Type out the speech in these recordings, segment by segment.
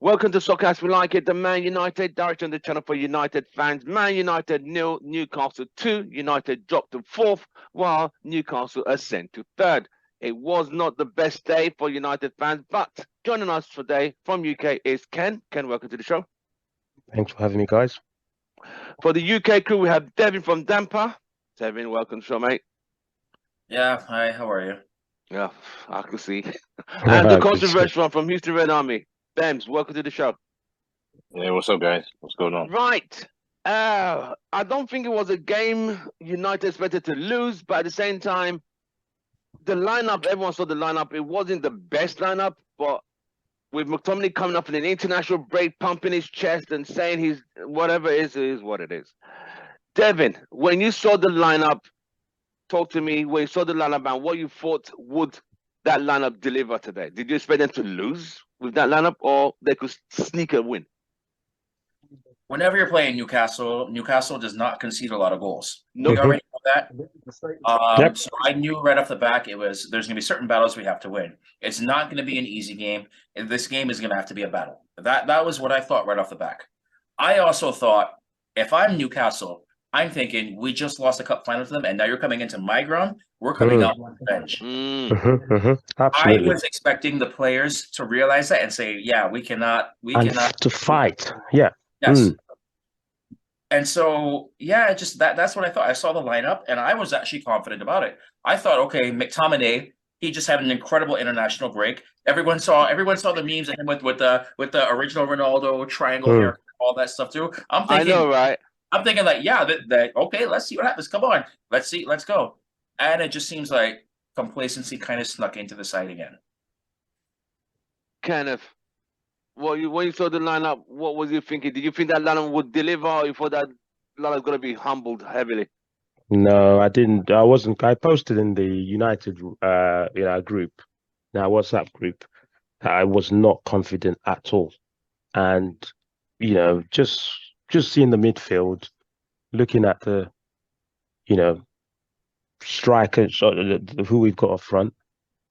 Welcome to Soccer As We Like It, the Man United direction on the channel for United fans. Man United 0, Newcastle 2. United dropped to 4th, while Newcastle ascend to 3rd. It was not the best day for United fans, but joining us today from UK is Ken. Ken, welcome to the show. Thanks for having me, guys. For the UK crew, we have Devin from Damper. Devin, welcome to the show, mate. Yeah, hi, how are you? Yeah, I can see. And the controversial one from Houston Red Army. Bems, welcome to the show. Yeah, what's up, guys? What's going on? Right. I don't think it was a game United expected to lose, but at the same time, the lineup, everyone saw the lineup. It wasn't the best lineup, but with McTominay coming up in an international break, pumping his chest and saying he's whatever it is what it is. Devin, when you saw the lineup, talk to me when you saw the lineup and what you thought would that lineup deliver today. Did you expect them to lose with that lineup, or they could sneak a win? Whenever you're playing Newcastle, Newcastle does not concede a lot of goals. Nope. We already know that. Yep. So I knew right off the back there's going to be certain battles we have to win. It's not going to be an easy game. And this game is going to have to be a battle. That was what I thought right off the back. I also thought, if I'm Newcastle, I'm thinking we just lost a cup final to them, and now you're coming into my ground. We're coming out on the bench. Absolutely. I was expecting the players to realize that and say, "Yeah, we cannot to fight." Yeah. Yes. And so, yeah, that's what I thought. I saw the lineup, and I was actually confident about it. I thought, okay, McTominay, he just had an incredible international break. Everyone saw the memes of him with the original Ronaldo triangle hair, all that stuff too. I'm thinking, I know, right? I'm thinking like, yeah, okay, let's see what happens. Come on, let's go. And it just seems like complacency kind of snuck into the side again. Kenneth, when you saw the lineup, what was you thinking? Did you think that lineup would deliver, or you thought that lineup was going to be humbled heavily? No, I didn't. I wasn't. I posted in the United, group, now WhatsApp group, that I was not confident at all, and just seeing the midfield, looking at the, strikers, who we've got up front,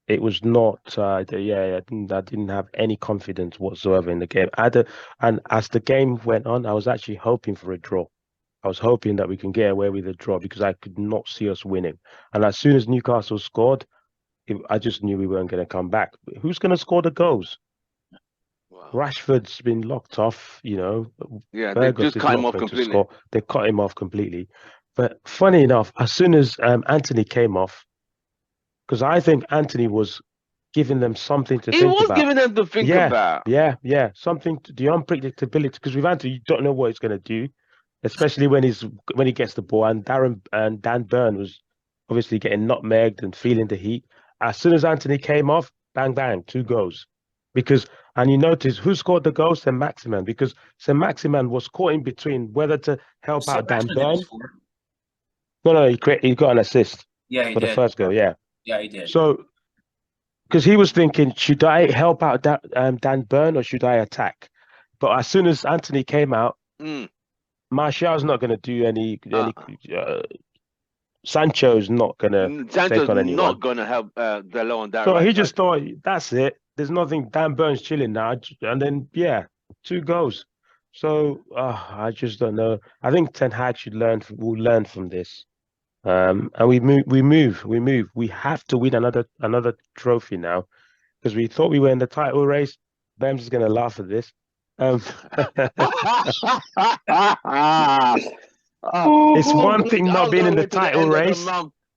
it was not. I didn't have any confidence whatsoever in the game. And as the game went on, I was actually hoping for a draw. I was hoping that we can get away with a draw because I could not see us winning. And as soon as Newcastle scored, I just knew we weren't going to come back. Who's going to score the goals? Wow. Rashford's been locked off. Yeah, Burgos they just cut him off completely. They cut him off completely. But funny enough, as soon as Anthony came off, because I think Anthony was giving them something to think about. He was giving them to think about. Yeah. Something to the unpredictability, because with Anthony, you don't know what he's going to do, especially when he gets the ball. And Dan Burn was obviously getting nutmegged and feeling the heat. As soon as Anthony came off, bang, bang, 2 goals. And you notice who scored the goals? St. Maximin, because St. Maximin was caught in between whether to help out Dan Burn. No, he got an assist. Yeah, he for did. The first goal. Yeah, he did. So, because he was thinking, should I help out Dan Burn or should I attack? But as soon as Anthony came out, Martial's not going to do any. Sancho's not going to take on anyone. Not going to help Velo on that. So he just thought, that's it. There's nothing. Dan Burn's chilling now, and then 2 goals. So I just don't know. I think Ten Hag will learn from this. And we move. We have to win another trophy now, because we thought we were in the title race. Bems is going to laugh at this. It's one thing not being in the title race.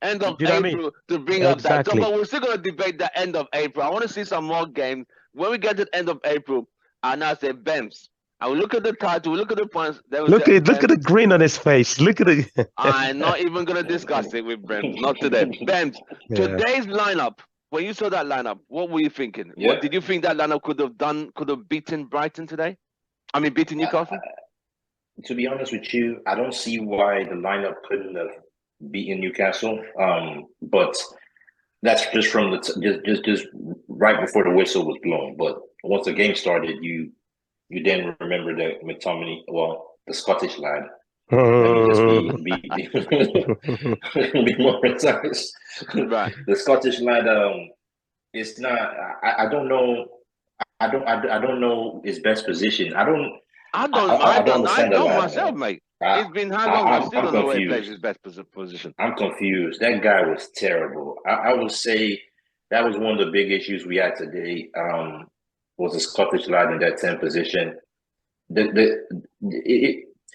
End of April to bring up that. But we're still going to debate the end of April. I want to see some more games. When we get to the end of April, I now say Bems. I will look at the title, look at the points. Look at the grin on his face. Look at it. I'm not even going to discuss it with Bems. Not today. Bems, today's lineup, when you saw that lineup, what were you thinking? Yeah. What did you think that lineup could have beaten Brighton today? I mean, beaten Newcastle? To be honest with you, I don't see why the lineup couldn't have beaten Newcastle. But that's just from just right before the whistle was blown. But once the game started, you then remember that McTominay, the Scottish lad. Let me just be more precise. Right. The Scottish lad, it's not. I don't know. I don't know his best position. I don't I understand that don't lad, myself, man. mate. I, It's been how long? I still I'm don't know where he plays confused. his best position. I'm confused. That guy was terrible. I would say that was one of the big issues we had today. Was the Scottish lad in that 10 position.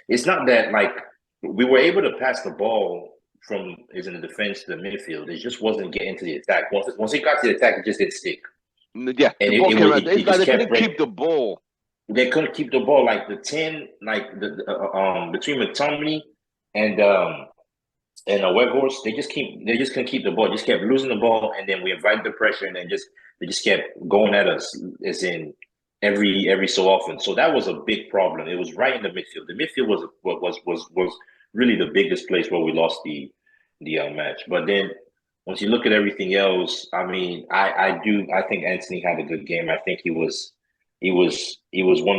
It's not that like we were able to pass the ball from is in the defense to the midfield. It just wasn't getting to the attack. Once it got to the attack, it just didn't stick. Yeah, And the ball came out. it It's like just they kept couldn't keep the ball. They couldn't keep the ball. Like the 10, like between McTominay and Weghorst, they just couldn't keep the ball. Just kept losing the ball, and then we invited the pressure, and then they just kept going at us, as in every so often. So that was a big problem. It was right in the midfield. The midfield was really the biggest place where we lost the match. But then once you look at everything else, I mean, I think Anthony had a good game. I think he was one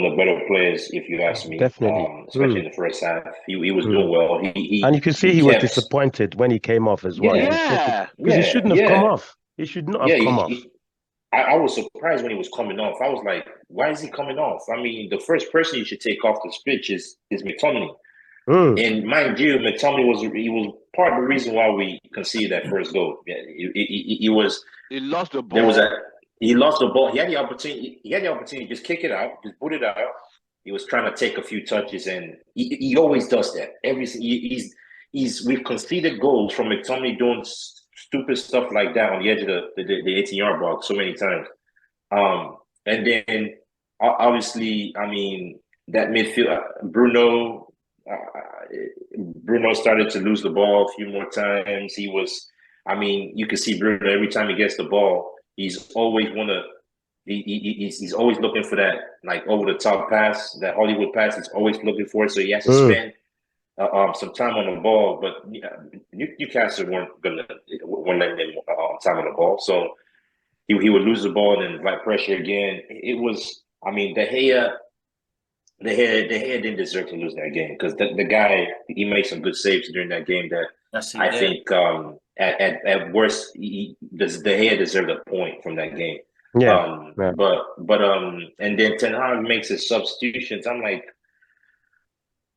of the better players, if you ask me. Definitely. Especially in the first half, he was doing well. And you can see he was disappointed when he came off as well. Yeah, because he shouldn't have come off. He should not have come off. I was surprised when he was coming off. I was like, why is he coming off? I mean, the first person you should take off the pitch is McTominay. And mind you, McTominay was part of the reason why we conceded that first goal. Yeah, he lost the ball. He lost the ball. He had the opportunity. To just kick it out, just put it out. He was trying to take a few touches, and he always does that. We've conceded goals from McTominay doing stupid stuff like that on the edge of the 18-yard box so many times. And then obviously, I mean, that midfield, Bruno started to lose the ball a few more times. You can see Bruno every time he gets the ball, he's always he's always looking for that like over the top pass, that Hollywood pass. He's always looking for it, so he has to spend some time on the ball. But Newcastle weren't letting him time on the ball, so he would lose the ball and then invite pressure again. It was, I mean, De Gea didn't deserve to lose that game because the guy, he made some good saves during that game that I think at worst De Gea deserved a point from that game. Yeah. But and then Ten Hag makes his substitutions. I'm like,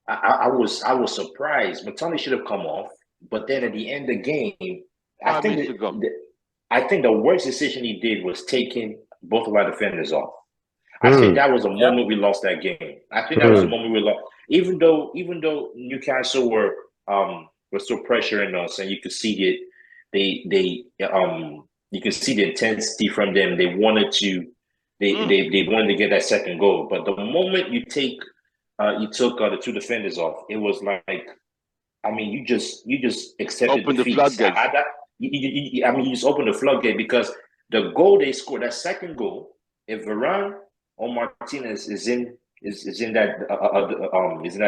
I was surprised. McTominay should have come off, but then at the end of the game, I think the worst decision he did was taking both of our defenders off. I think that was a moment we lost that game. I think that was a moment we lost. Even though Newcastle were still pressuring us, and you could see it. You can see the intensity from them. They wanted to get that second goal. But the moment you took the two defenders off, it was like, I mean, you just accepted open the floodgate. You just opened the floodgate because the goal they scored, that second goal, if Varane or Martinez is in that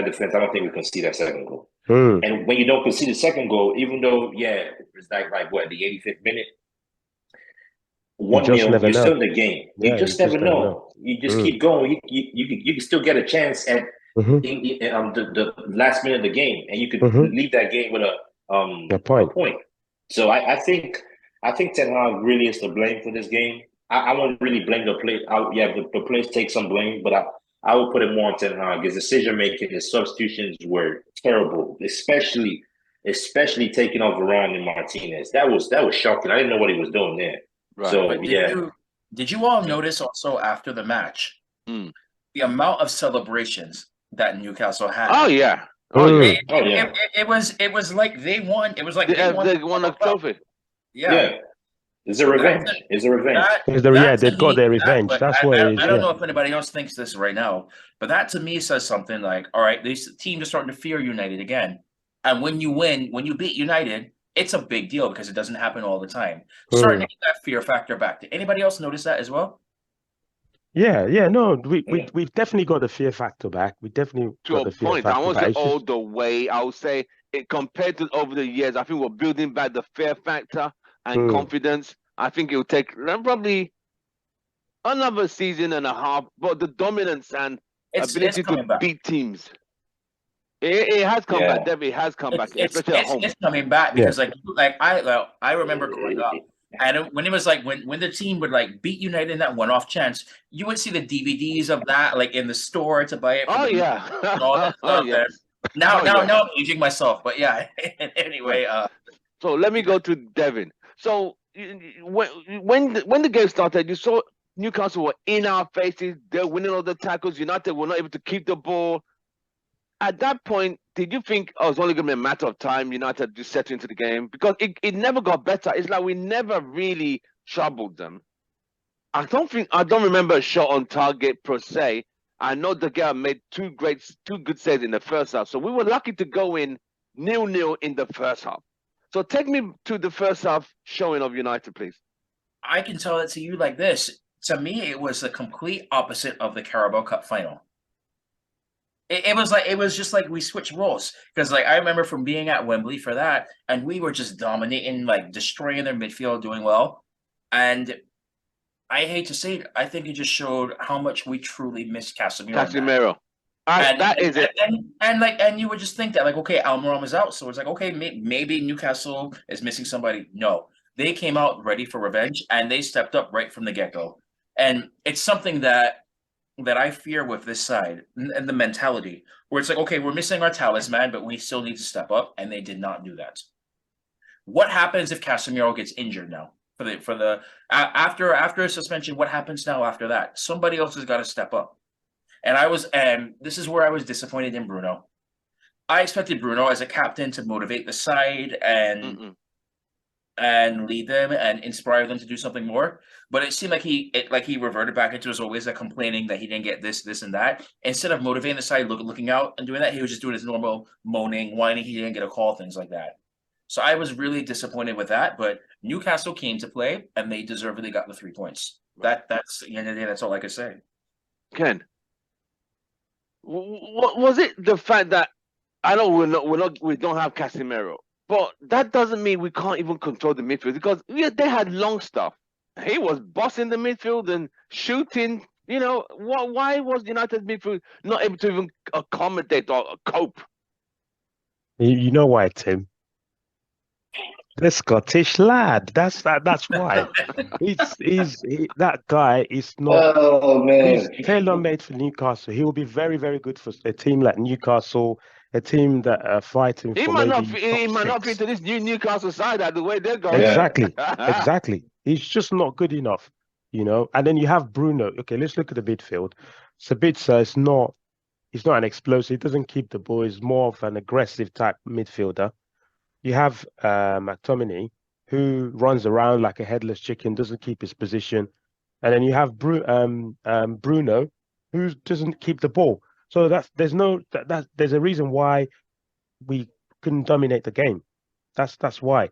defense, I don't think we can see that second goal. And when you don't concede the second goal, even though it's like what, the 85th minute, 1-0, you're still in the game. You just never know. You just keep going. You can still get a chance at the last minute of the game, and you could leave that game with a point. So I think Ten Hag really is to blame for this game. I won't really blame the play. The players take some blame, but I will put it more on Ten Hag. His decision making, his substitutions were terrible, especially taking off Varane and Martinez. That was shocking. I didn't know what he was doing there. Right. So did you all notice also after the match the amount of celebrations that Newcastle had? Oh yeah. It was like they won. It was like they won a trophy. Yeah. It's a revenge. They got their revenge. That's what it is. I don't know if anybody else thinks this right now, but that to me says something like, all right, this team is starting to fear United again. And when you win, when you beat United, it's a big deal because it doesn't happen all the time. Starting to get that fear factor back. Did anybody else notice that as well? Yeah, no, we've definitely got the fear factor back. We definitely got the fear factor back. I won't say all the way. I would say compared to over the years, I think we're building back the fear factor and confidence. I think it will take probably another season and a half, but the dominance and ability to beat teams. It has come back. Definitely has come back, especially at home. It's coming back because like I remember growing up And when it was like when the team would like beat United in that one-off chance, you would see the DVDs of that like in the store to buy it for Oh the yeah. and all that Oh stuff. And yes. now, Oh now, yes. now I'm aging myself, but yeah. Right. Anyway, So let me go to Devin. So when the game started, you saw Newcastle were in our faces. They're winning all the tackles. United were not able to keep the ball. At that point, did you think, oh, it's only going to be a matter of time, United just settle into the game? Because it never got better. It's like we never really troubled them. I don't remember a shot on target per se. I know the guy made two good saves in the first half. So we were lucky to go in 0-0 in the first half. So take me to the first half showing of United, please. I can tell it to you like this. To me, it was the complete opposite of the Carabao Cup final. It was just like we switched roles because like I remember from being at Wembley for that, and we were just dominating, like destroying their midfield, doing well. And I hate to say it, I think it just showed how much we truly missed Casemiro. Casemiro. That is it. And you would just think that like, okay, Almiron is out, so it's like, okay, maybe Newcastle is missing somebody. No, they came out ready for revenge, and they stepped up right from the get-go. And it's something that I fear with this side and the mentality where it's like, okay, we're missing our talisman, but we still need to step up, and they did not do that. What happens if Casemiro gets injured now? After a suspension, what happens now after that? Somebody else has got to step up. And this is where I was disappointed in Bruno. I expected Bruno as a captain to motivate the side and lead them and inspire them to do something more. But it seemed like he reverted back into his always complaining that he didn't get this, and that. Instead of motivating the side, looking out and doing that, he was just doing his normal moaning, whining. He didn't get a call, things like that. So I was really disappointed with that. But Newcastle came to play, and they deservedly got the 3 points. That's at the end of the day. That's all I could say. Ken, was it the fact that I know we don't have Casemiro, but that doesn't mean we can't even control the midfield because they had long stuff. He was bossing the midfield and shooting. You know, why was United's midfield not able to even accommodate or cope? You know why, Tim? The Scottish lad. That's why. That guy is not. Oh man, He's tailor-made for Newcastle. He will be very, very good for a team like Newcastle, a team that are fighting He for might maybe not. He might not top fit six. to this new Newcastle side the way they're going. Exactly, exactly. He's just not good enough, you know. And then you have Bruno. Okay, let's look at the midfield. Sabitzer is not. He's not an explosive. He doesn't keep the ball. He's more of an aggressive type midfielder. You have McTominay, who runs around like a headless chicken, doesn't keep his position, and then you have Bruno, who doesn't keep the ball. So there's a reason why we couldn't dominate the game. That's why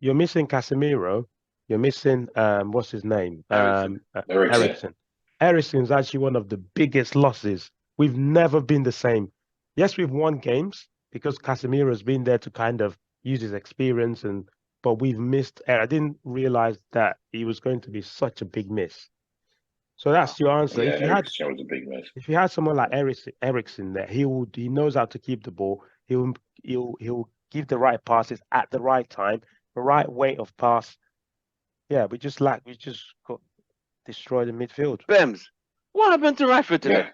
you're missing Casemiro, you're missing what's his name, Eriksen. Eriksen's actually one of the biggest losses. We've never been the same. Yes, we've won games because Casemiro has been there to kind of use his experience, but we've missed. I didn't realize that he was going to be such a big miss. So that's your answer. Yeah, Eriksen was a big miss. If you had someone like Eriksen there, he knows how to keep the ball. He'll give the right passes at the right time, the right weight of pass. Yeah, we just got destroyed in midfield. Bems, what happened to Rashford today? Yeah.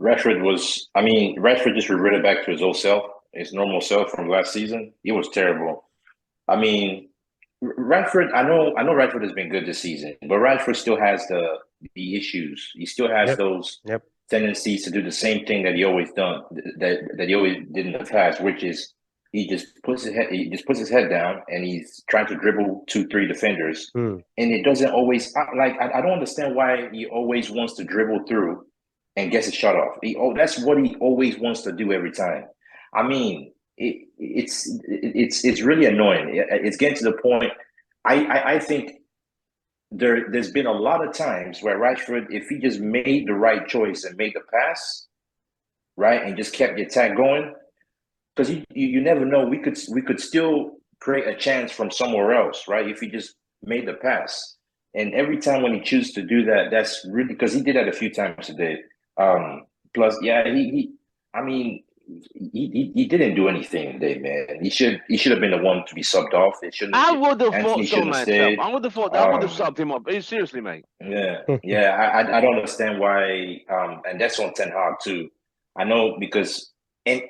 Rashford just reverted back to his old self, his normal self from last season. It was terrible. I mean, Rashford, I know Rashford has been good this season, but Rashford still has the issues. He still has those tendencies to do the same thing that he always done, that he always did in the past, which is he just puts his head down and he's trying to dribble 2-3 defenders, and it doesn't always I don't understand why he always wants to dribble through and gets a shot off. That's what he always wants to do every time. I mean, it's really annoying. It's getting to the point. I think there's been a lot of times where Rashford, if he just made the right choice and made the pass, right, and just kept the attack going, because you never know, we could still create a chance from somewhere else, right? If he just made the pass. And every time when he chooses to do that, that's really because he did that a few times today. Plus, yeah, he didn't do anything today, man. He should have been the one to be subbed off. It shouldn't. I would have Anthony thought so shouldn't have myself. stayed. I would have thought I would have subbed him up. Seriously, mate. Yeah, I don't understand why. And that's on Ten Hag too. I know because and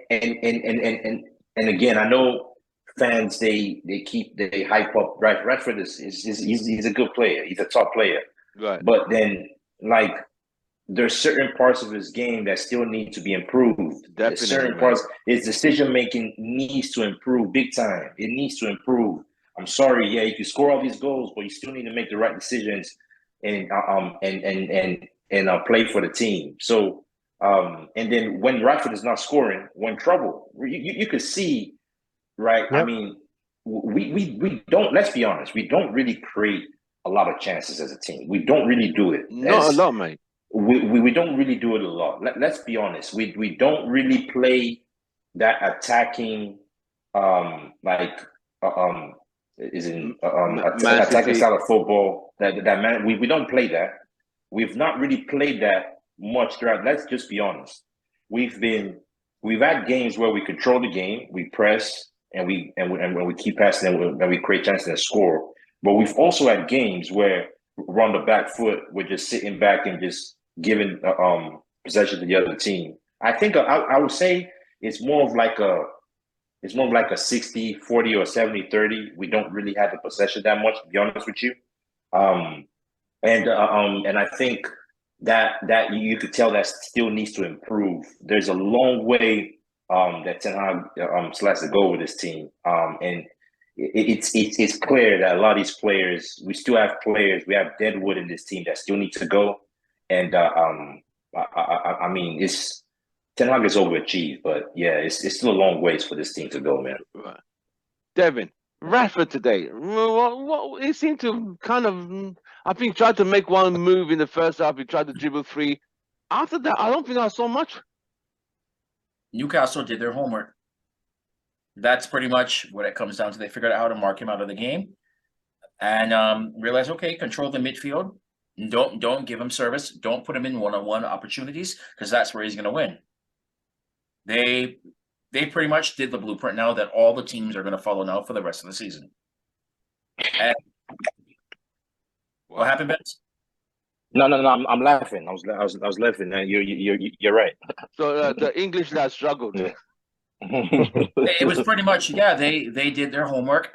again, I know fans they hype up Rashford he's a good player. He's a top player. Right. But then like there's certain parts of his game that still need to be improved. Definitely, certain parts, his decision making needs to improve big time. It needs to improve. I'm sorry, yeah, you can score all these goals, but you still need to make the right decisions and play for the team. So and then when Rashford is not scoring, we're in trouble. You could see, right? Yep. I mean, we don't. Let's be honest. We don't really create a lot of chances as a team. We don't really do it. Not a lot, mate. We don't really do it a lot. Let's be honest. We don't really play that attacking attacking style of football. We don't play that. We've not really played that much throughout. Let's just be honest. We've had games where we control the game, we press, and we keep passing and we create chances and score. But we've also had games where we're on the back foot, we're just sitting back and just giving possession to the other team. I think I would say it's more of like a 60-40 or 70-30. We don't really have the possession that much, to be honest with you. And I think that you could tell that still needs to improve. There's a long way that Ten Hag still has to go with this team. And it's clear that a lot of these players, we still have players, we have deadwood in this team that still need to go. And I mean, Ten Hag is overachieved, but yeah, it's still a long ways for this team to go, man. Right. Devin, Rashford today, what he seemed to kind of, I think, tried to make one move in the first half. He tried to dribble 3. After that, I don't think I saw much. Newcastle did their homework. That's pretty much what it comes down to. They figured out how to mark him out of the game and realized, okay, control the midfield. Don't give him service. Don't put him in one-on-one opportunities because that's where he's going to win. They pretty much did the blueprint now that all the teams are going to follow now for the rest of the season. And what happened, Vince? No. I'm laughing. I was laughing. You're right. So the English lad struggled. Yeah. It was pretty much, yeah. They did their homework.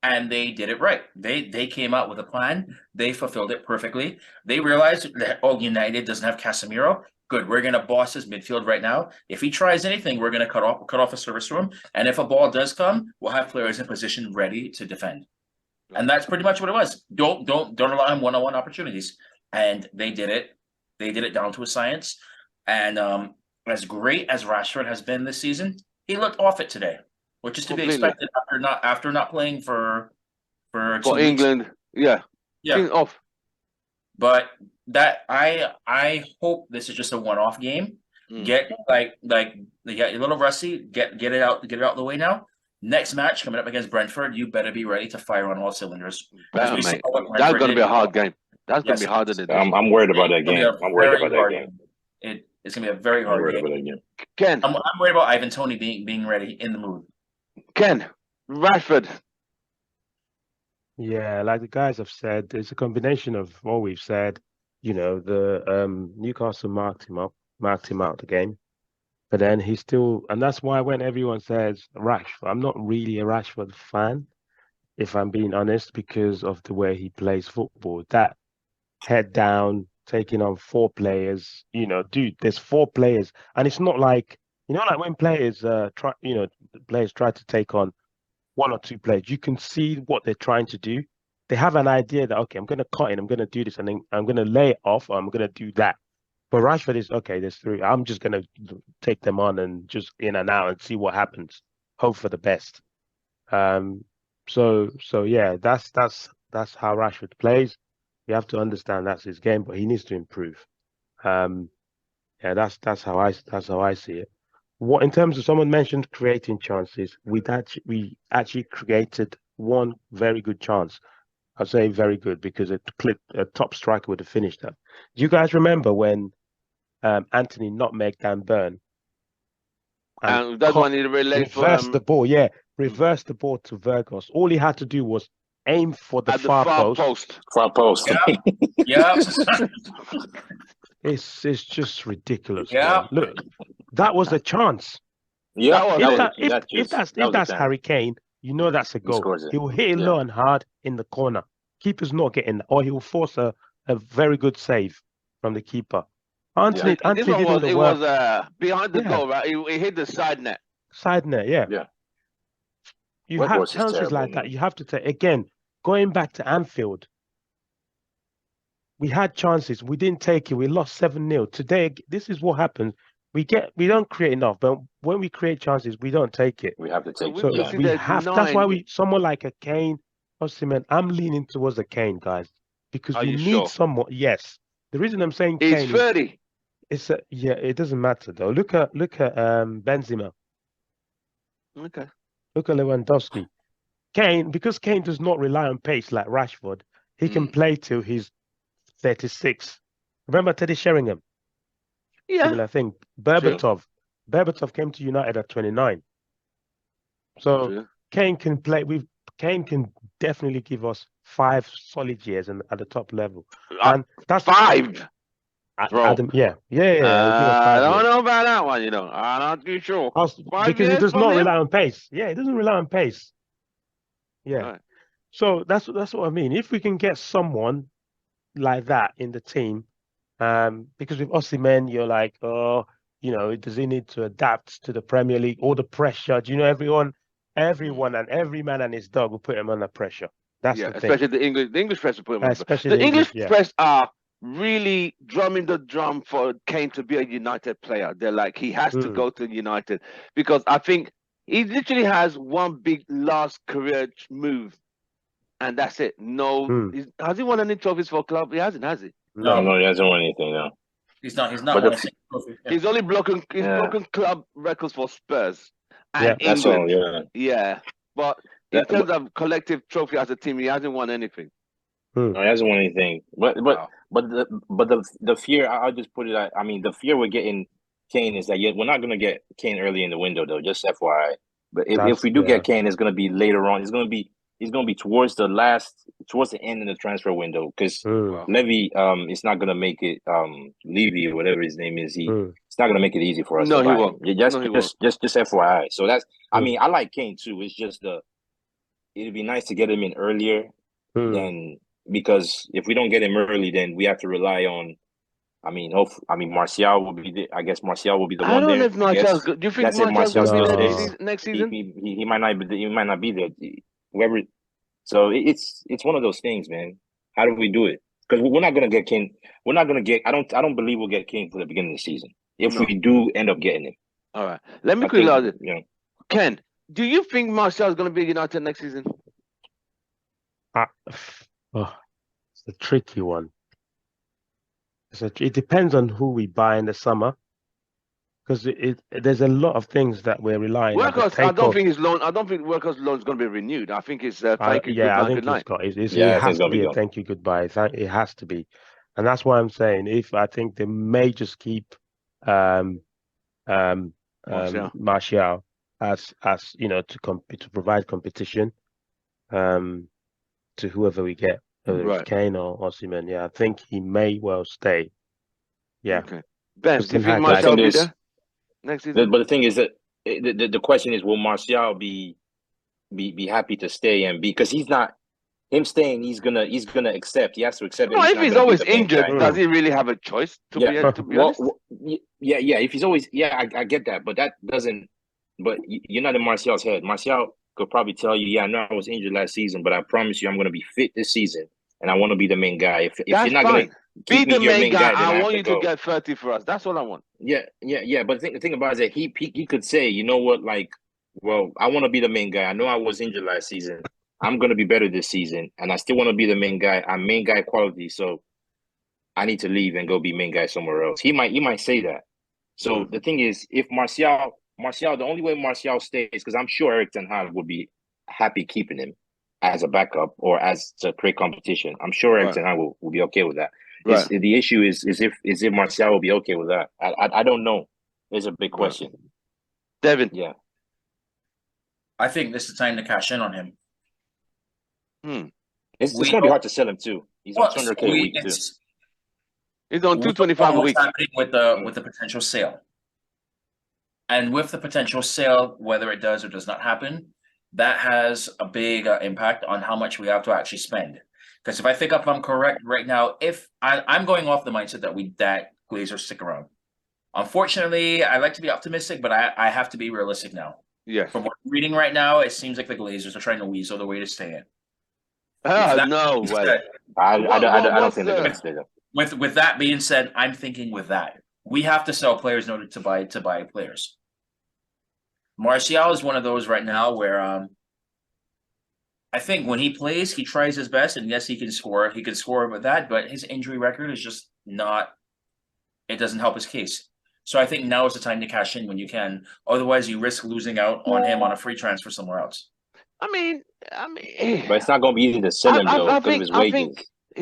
And they did it right. They came out with a plan. They fulfilled it perfectly. They realized that United doesn't have Casemiro. Good, we're gonna boss his midfield right now. If he tries anything, we're gonna cut off a service to him. And if a ball does come, we'll have players in position ready to defend. And that's pretty much what it was. Don't allow him one-on-one opportunities. And they did it. They did it down to a science. And as great as Rashford has been this season, he looked off it today. Which is to be expected after not playing for England. Yeah. Off. But that I hope this is just a one-off game. Get they got a little rusty. Get it out the way now. Next match coming up against Brentford, you better be ready to fire on all cylinders. Mate. That's going to be a hard game. That's going to be harder than this. I'm worried about that game. I'm worried about that game. It's going to be a very hard game. Ken, I'm worried about Ivan Toney being ready in the mood. Ken, Rashford. Yeah, like the guys have said, it's a combination of what we've said. You know, the Newcastle marked him out the game, but then he's still, and that's why when everyone says Rashford, I'm not really a Rashford fan, if I'm being honest, because of the way he plays football. That head down, taking on 4 players. You know, dude, there's 4 players, and it's not like, you know, like when players try to take on 1 or 2 players, you can see what they're trying to do. They have an idea that, okay, I'm going to cut in, I'm going to do this, and then I'm going to lay it off, or I'm going to do that. But Rashford is, okay, there's 3. I'm just going to take them on and just in and out and see what happens. Hope for the best. So yeah, that's how Rashford plays. You have to understand that's his game, but he needs to improve. Yeah, that's how I see it. What in terms of, someone mentioned creating chances, we actually created one very good chance. I'd say very good because a top striker would have finished that. Do you guys remember when Anthony nutmegged Dan Burn And that's when he relates for reverse the ball. Yeah, reverse the ball to Virgos. All he had to do was aim for the at the far far post. Far post. Yeah. Yeah. It's just ridiculous, Yeah. man. Look, that was a chance. Yeah, That was If it. that if that if just- that's that if was a that's chance. Harry Kane, you know that's a goal. scores it. He will hit it Yeah. low and hard in the corner. Keeper's not getting that, or he will force a very good save from the keeper. Anthony This Anthony one did all was the it work. was behind the Yeah. goal, right? He hit the side net. Side net, yeah. Yeah. You Weghorst have is chances terrible, like that. man. You have to take again. Going back to Anfield, we had chances. We didn't take it. We lost 7-0. Today, this is what happens. We don't create enough, but when we create chances, we don't take it. We have to take we So yeah. see we there's have. That's why 9. we someone like a Kane, Osimhen. I'm leaning towards a Kane, guys, because Are we you need sure? someone. Yes, the reason I'm saying He's Kane is 30. it's a, yeah. It doesn't matter though. Look at Benzema. Okay. Look at Lewandowski. Kane, because Kane does not rely on pace like Rashford, he can play till he's 36. Remember Teddy Sheringham? Yeah. Similar thing. Berbatov came to United at 29. So True. Kane can play. Kane can definitely give us 5 solid years at the top level, and that's 5. Bro. Adam. Yeah. He'll give us I 5 don't years. know about that one, I'm not too sure. 5 Because he years does from not him? rely on pace. Yeah, he doesn't rely on pace. Yeah. Right. So that's what I mean. If we can get someone like that in the team, because with Osimhen, you're like, oh, does he need to adapt to the Premier League, all the pressure? Do you know everyone and every man and his dog will put him under pressure. That's Yeah, the thing. especially the English press will put him on. Especially The the English English, yeah. press are really drumming the drum for Kane to be a United player. They're like, he has to go to United, because I think he literally has one big last career move, and that's it. No, has he won any trophies for a club? He hasn't, has he? No, he hasn't won anything. No, He's not But won a single trophy. Yeah. He's only broken club records for Spurs and that's all. England. Yeah, Yeah, but in terms of collective trophy as a team, he hasn't won anything. no, he hasn't won anything. But the fear. I'll just put it. I mean, the fear we're getting Kane is that we're not gonna get Kane early in the window though. Just FYI. But if we do get Kane, it's gonna be later on. He's gonna be towards the end of the transfer window, because Levy is not gonna make it. Levy or whatever his name is, it's not gonna make it easy for us. No, to he buy won't. him. Just FYI. So that's. I mean, I like Kane too. It's just it'd be nice to get him in earlier than, because if we don't get him early, then we have to rely on. I mean, Martial will be. I guess Martial will be the one. I don't know there. if Martial's good. Do you think Martial's going to be there next season? He might not be. He might not be there. Whoever. So it's one of those things, man. How do we do it? Because we're not gonna get Kane. We're not gonna get. I don't believe we'll get Kane for the beginning of the season. If we do end up getting him. All right. Let me quickly ask you. Ken, do you think Martial is going to be United next season? It's a tricky one. It depends on who we buy in the summer, because there's a lot of things that we're relying on. I don't think his loan. I don't think Workers' loan is going to be renewed. I think it's thank you, I goodbye, think good night. it has to be a thank you, goodbye. It has to be, and that's why I'm saying I think they may just keep Martial as to provide competition to whoever we get, whether it's Kane or Osimhen. Yeah, I think he may well stay. Yeah. Okay. Ben, do you think Martial will be there next season? But the thing is that the question is, will Martial be happy to stay and because he's not him staying, he's gonna accept. He has to accept. No, if he's always injured, does he really have a choice to be honest? Yeah. If he's always I get that, but that doesn't. But you're not in Martial's head. Martial could probably tell you, I know I was injured last season, but I promise you I'm going to be fit this season, and I want to be the main guy. If you're not going to be the main guy, I want you to get 30 for us. That's all I want. Yeah. But the thing about it is that he could say, you know what, like, well, I want to be the main guy. I know I was injured last season. I'm going to be better this season, and I still want to be the main guy. I'm main guy quality, so I need to leave and go be main guy somewhere else. He might say that. So the thing is, if Martial, the only way Martial stays, because I'm sure Erik ten Hag would be happy keeping him as a backup or as to create competition. I'm sure Erik ten Hag will be okay with that. Right. The issue is if Martial will be okay with that. I don't know. It's a big question. Devin. Yeah. I think this is the time to cash in on him. It's We gonna be don't- hard to sell him too. He's Well, on 200K a week too. He's on we don't 225 know a what's week. happening with the potential sale. And with the potential sale, whether it does or does not happen, that has a big impact on how much we have to actually spend. Because if I'm correct right now, if I'm going off the mindset that Glazers stick around. Unfortunately, I like to be optimistic, but I have to be realistic now. Yes. From what I'm reading right now, it seems like the Glazers are trying to weasel the way to stay in. No way. I don't what's think they're gonna stay there. With that being said, I'm thinking with that we have to sell players in order to buy players. Martial is one of those right now where I think when he plays, he tries his best, and yes, he can score. He can score with that, but his injury record is just not. It doesn't help his case. So I think now is the time to cash in when you can. Otherwise, you risk losing out on him on a free transfer somewhere else. I mean, But it's not gonna be easy to sell him though because of his wages.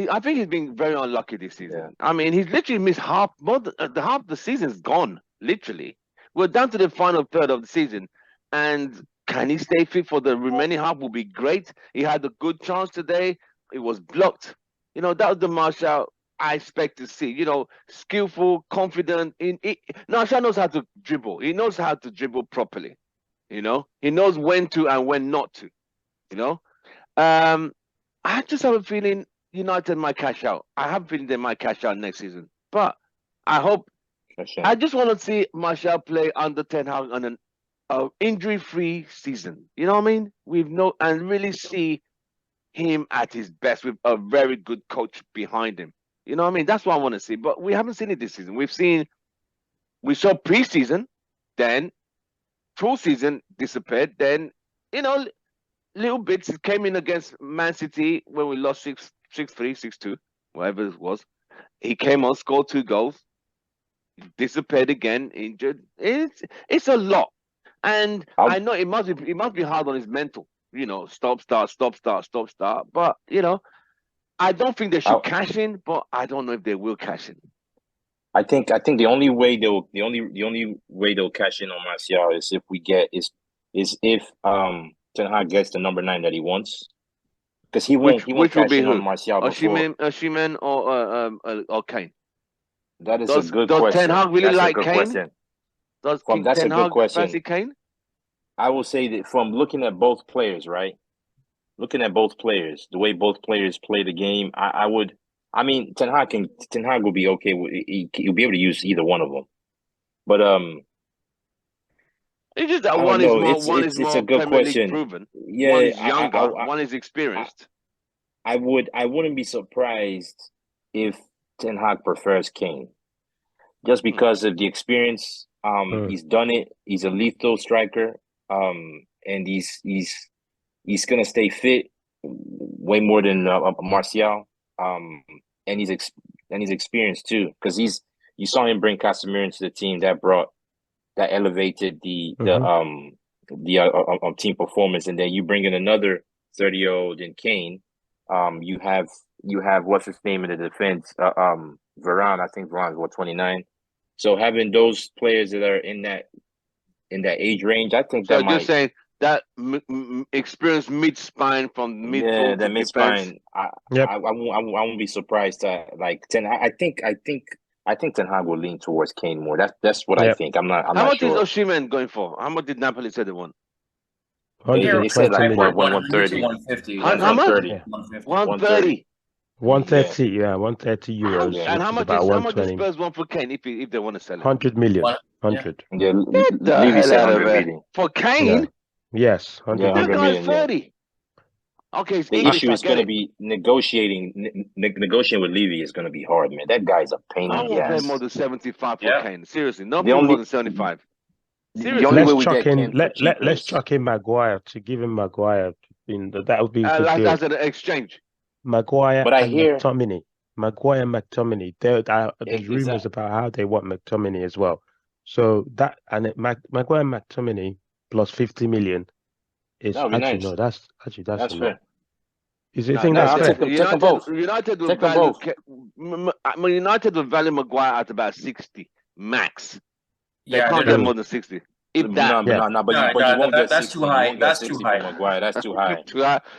I think he's been very unlucky this season. Yeah. I mean, he's literally missed half the season's gone. Literally, we're down to the final third of the season, and can he stay fit for the remaining half? Will be great. He had a good chance today. It was blocked. You know, that was the Martial I expect to see. You know, skillful, confident. Martial knows how to dribble. He knows how to dribble properly. You know, he knows when to and when not to. You know, I just have a feeling United might cash out. I have a feeling they might cash out next season. But I hope. I just want to see Martial play under Ten Hag on an injury-free season. You know what I mean? And really see him at his best with a very good coach behind him. You know what I mean? That's what I want to see. But we haven't seen it this season. We saw preseason, then full season disappeared. Then, you know, little bits. It came in against Man City when we lost 6-3, 6-2, whatever it was. He came on, scored 2 goals, disappeared again, injured. It's a lot. And I know it must be hard on his mental, you know, stop, start. But, you know, I don't think they should cash in, but I don't know if they will cash in. I think the only way they'll cash in on Martial is if Ten Hag gets the number 9 that he wants. Because he won't cash in on Martial before. Osimhen or Kane? That is a good question. Does Ten Hag really like Kane? Question. Does that's Ten a good Hag question. fancy Kane? I will say that from looking at both players, right? Looking at both players, the way both players play the game, I mean, Ten Hag will be okay. He'll be able to use either one of them. But it's just that one is more a good Premier question. League proven. Yeah, one is younger, one is experienced. I wouldn't be surprised if Ten Hag prefers Kane, just because of the experience. He's done it. He's a lethal striker. And he's gonna stay fit way more than Martial. And he's experienced too, because you saw him bring Casemiro into the team that elevated the team performance, and then you bring in another 30-year-old in Kane. You have what's his name in the defense, Varane. I think Varane's 29. So having those players that are in that age range, I think that might. You're saying that experienced mid-spine from midfield to mid defense. I won't be surprised that I think Ten Hag will lean towards Kane more. That's what I think. I'm not sure. How much is Osimhen going for? How much did Napoli say they want? They said like 130. 150. How much? 130. 130, yeah, 130 euros. And how much does Spurs want for Kane if they want to sell it? 100 million. 100. Yeah, Levy said 100 million. For Kane? Yeah. Yes, 100 that guy's million. 30. Okay, the issue is going to be negotiating with Levy is going to be hard, man. That guy's a pain in the ass. I won't pay more than 75 for Kane. Seriously, not more than 75. Seriously, let's chuck in Maguire to give him Maguire. That would be like as an exchange. Maguire McTominay. Maguire and McTominay. There's rumors about how they want McTominay as well. So that Maguire and McTominay plus 50 million is actually nice. No. That's fair. Is it think that's fair? United will value Maguire at about 60 max. They Yeah, can't get more than 60. If that. But you won't get that's 60. too high. You won't get That's 60 too high. for Maguire. That's too high.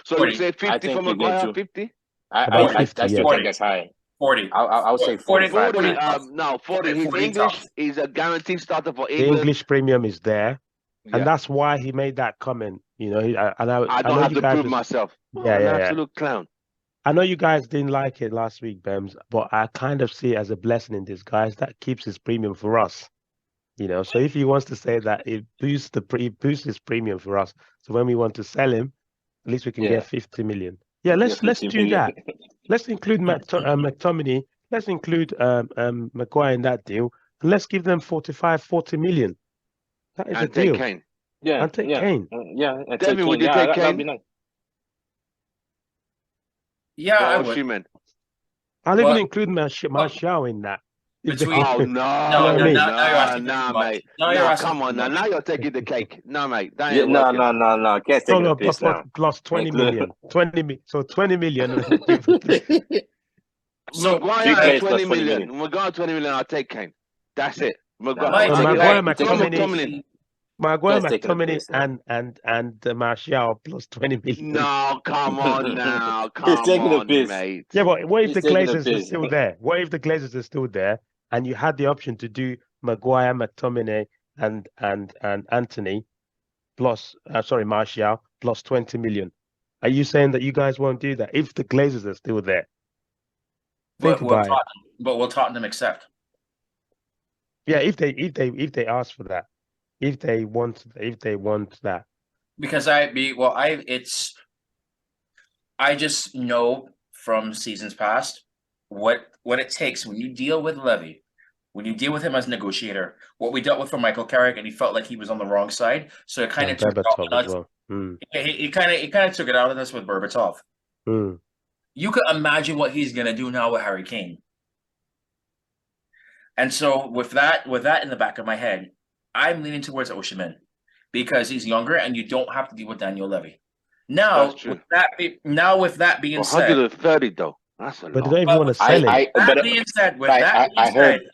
So 40. you say 50 I for think you get Maguire, to 50? About 50, I still yeah. think that's high. 40. I'll say 45. 40. tops. No, 40. He's 40 English. tops. He's a guaranteed starter for The England. English premium is there, Yeah. and that's why he made that comment. You know, I don't know have you to guys prove was- myself. Yeah, An yeah, yeah. absolute clown. I know you guys didn't like it last week, Bems, but I kind of see it as a blessing in disguise that keeps his premium for us. You know, so if he wants to say that it boosts his premium for us, so when we want to sell him, at least we can get 50 million. Yeah, let's 50 do million. that. Let's include McTominay. Let's include Maguire in that deal, and let's give them 40 million. That is a And take deal. Kane. Yeah, And take yeah, Kane. yeah. And Devin, take would Kane. you Yeah, take that'd be Kane? nice. Yeah, I Or would. Osimhen? I'll even Well- include Martial in that. If they- Between- Oh no, know what I mean? now you're asking for too much. mate. Now you're No, asking come for on too now. much. Now you're taking the cake. No, mate. That Yeah, ain't no. Can't take No, the piss now. plus 20 Include- million. 20 million. So Maguire Three at players 20 plus 20 million. million. Maguire 20 million. I'll take Kane. That's it. Maguire. Nah, So I'll take Maguire, that. Throw McTominay, McTominay. Maguire, Guys taking the McTominay, piss now. and Martial plus 20 million. No, come on now. He's Come taking the on, piss. mate. Yeah, but what if He's the taking the Glazers are piss. still there? What if the Glazers are still there, and you had the option to do Maguire, McTominay, and Anthony plus Martial plus 20 million? Are you saying that you guys won't do that if the Glazers are still there? Think But will about it. Tottenham accept? Yeah, if they ask for that, if they want that. Because I just know from seasons past what it takes when you deal with Levy, when you deal with him as a negotiator. What we dealt with for Michael Carrick, and he felt like he was on the wrong side, so it kind of took it out on Berbatov as us. well. It kind of took it out of us with Berbatov. You could imagine what he's gonna do now with Harry Kane. And so with that in the back of my head, I'm leaning towards Osimhen because he's younger and you don't have to deal with Daniel Levy. Now, That's true. with that being said, 130 though. That's a But they lot. don't even want to sell him.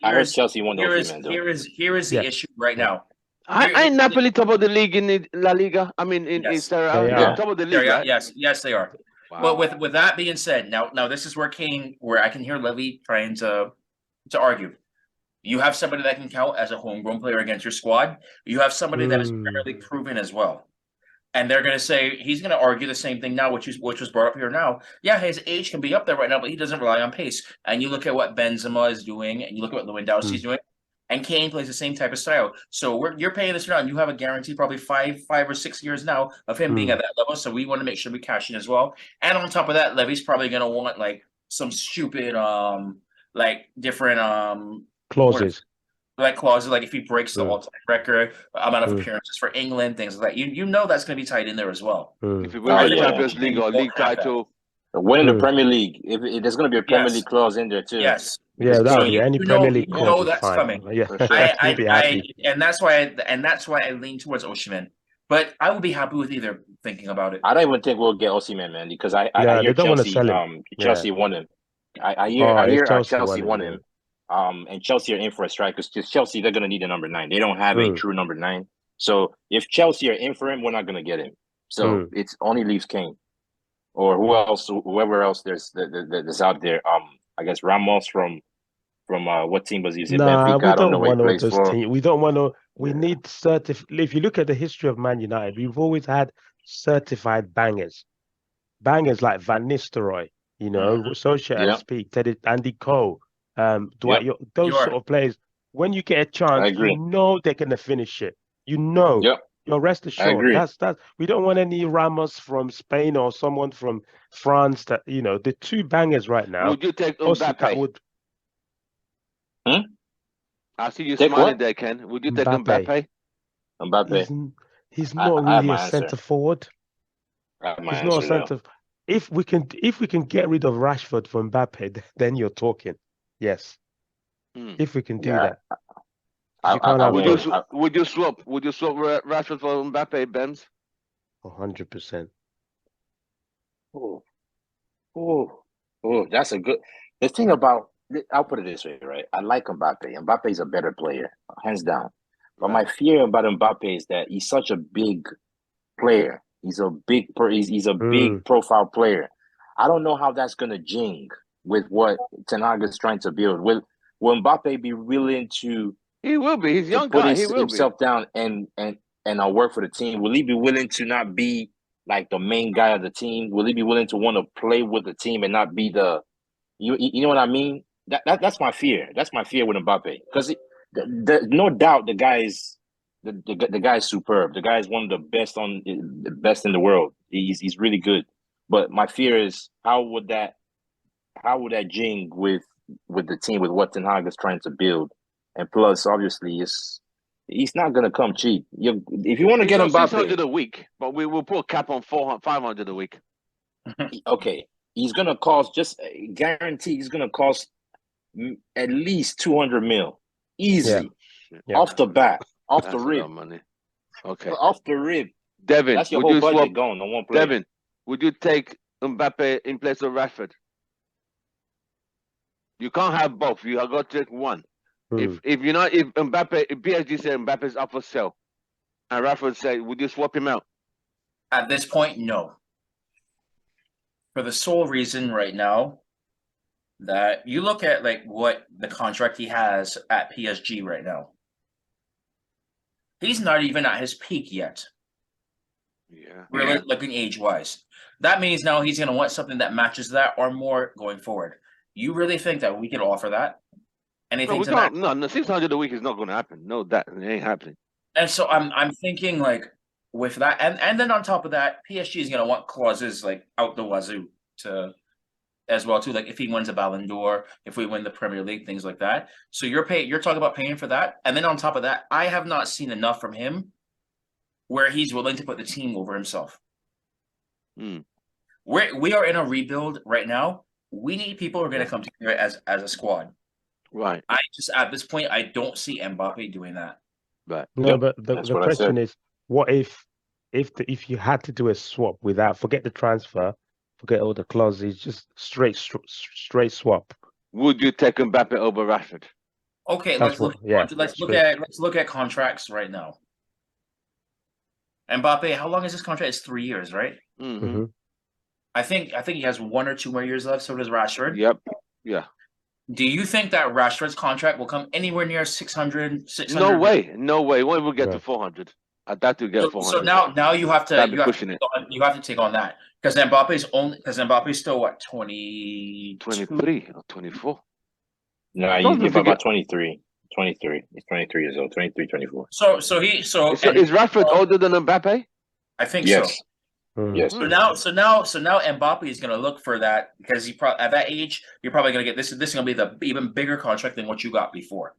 I heard Chelsea won the Osimhen, though. Here is the issue right now. Ain't Napoli top of the league in the La Liga? I mean, in Yes. Serie They A, are. top of the league, right? Yes, they are. Wow. But with that being said, now this is where I can hear Levy trying to argue. You have somebody that can count as a homegrown player against your squad. You have somebody that is Premier League proven as well. And they're going to say, he's going to argue the same thing now, which was brought up here now. Yeah, his age can be up there right now, but he doesn't rely on pace. And you look at what Benzema is doing, and you look at what Lewandowski is doing, and Kane plays the same type of style. So you're paying this now, and you have a guarantee probably 5 or 6 years now of him being at that level. So we want to make sure we cash in as well. And on top of that, Levy's probably going to want like some stupid, different Clauses. clauses, like if he breaks the all-time record amount of appearances for England, things like that. You know that's going to be tied in there as well. If you win the yeah. Champions League or league title, Winning the Premier League, there's going to be a Premier Yes. League clause in there, too. Yes. Yeah, that'll So be you- any you Premier know- League you clause know is that's fine. coming. Yeah, For sure. he'll be happy. And that's why I lean towards Osimhen. But I would be happy with either thinking about it. I don't even think we'll get Osimhen, man, because I Yeah, hear they don't wanna Chelsea. sell him. Chelsea won him. I hear if Chelsea won him. And Chelsea are in for a strike because Chelsea, they're gonna need a number 9. They don't have a true number 9. So if Chelsea are in for him, we're not gonna get him. So it's only leaves Kane or whoever else that's out there. I guess Ramos from what team was he? Was it Benfica? I don't know where he plays for. We don't want to. We need If you look at the history of Man United, we've always had certified bangers like Van Nistelrooy, Solskjaer speak, Andy Cole, Dwight. Those sort of players. When you get a chance, you know they're gonna finish it. You know. Yep. You're rest assured. That's we don't want any Ramos from Spain or someone from France. That the two bangers right now. would you take Mbappe? I see you Take smiling what? there, Ken. Would you take Mbappe. Mbappe? He's not really a centre forward. He's not a centre. If we can get rid of Rashford for Mbappe, then you're talking. Yes. If we can do that. Would you swap Rashford for Mbappe, Bems? 100%. Oh, that's a good. The thing about, I'll put it this way, right? I like Mbappe. Mbappe is a better player, hands down. But my fear about Mbappe is that he's such a big player. He's a he's a big profile player. I don't know how that's gonna jing with what Ten Hag is trying to build. Will Mbappe be willing to? He will be. He's a young put guy. He will himself down and work for the team? Will he be willing to not be like the main guy of the team? Will he be willing to want to play with the team and not be the you know what I mean? That's my fear. That's my fear with Mbappe because no doubt the guy is the guy is superb. The guy is one of the best in the world. He's really good. But my fear is how would that jing with the team with what Ten Hag is trying to build, and plus obviously he's not gonna come cheap. If you want to get Mbappe, 600 a week, but we will put a cap on 500 a week. Okay, he's gonna cost guarantee. He's gonna cost at least 200 mil, easy, off the bat, off the rib, money. Okay, off the rib. Devin, that's your whole budget going on one player. Devin, would you take Mbappe in place of Rashford? You can't have both. You have got to take one. If PSG said Mbappe's up for sale, and Rashford said, would you swap him out? At this point, no. For the sole reason right now that you look at like what the contract he has at PSG right now. He's not even at his peak yet. Yeah. Really looking age-wise. That means now he's going to want something that matches that or more going forward. You really think that we can offer that? Anything to that? No, 600 a week is not going to happen. No, that it ain't happening. And so I'm thinking like with that, and then on top of that, PSG is going to want clauses like out the wazoo to as well too. Like if he wins a Ballon d'Or, if we win the Premier League, things like that. So you're talking about paying for that, and then on top of that, I have not seen enough from him where he's willing to put the team over himself. We are in a rebuild right now. We need people who are going to come together as a squad. Right. I just at this point I don't see Mbappe doing that. Right. No, but the question is, what if you had to do a swap without forget the transfer, forget all the clauses, just straight swap? Would you take Mbappe over Rashford? Okay, let's look at contracts right now. Mbappe, how long is this contract? It's 3 years, right? Mm-hmm. I think he has 1 or 2 more years left. So does Rashford. Yep. Yeah. Do you think that Rashford's contract will come anywhere near 600? No way. No way. When we'll get to 400. I'd have to get 400. So now you have to take on that because Mbappe's still what 23 or 24. No, he's about 23. 23. He's 23 years old. 23, 24. So is Rashford older than Mbappe? I think yes. so. Yes. So now Mbappe is going to look for that because at that age you're probably going to get this. This is going to be the even bigger contract than what you got before.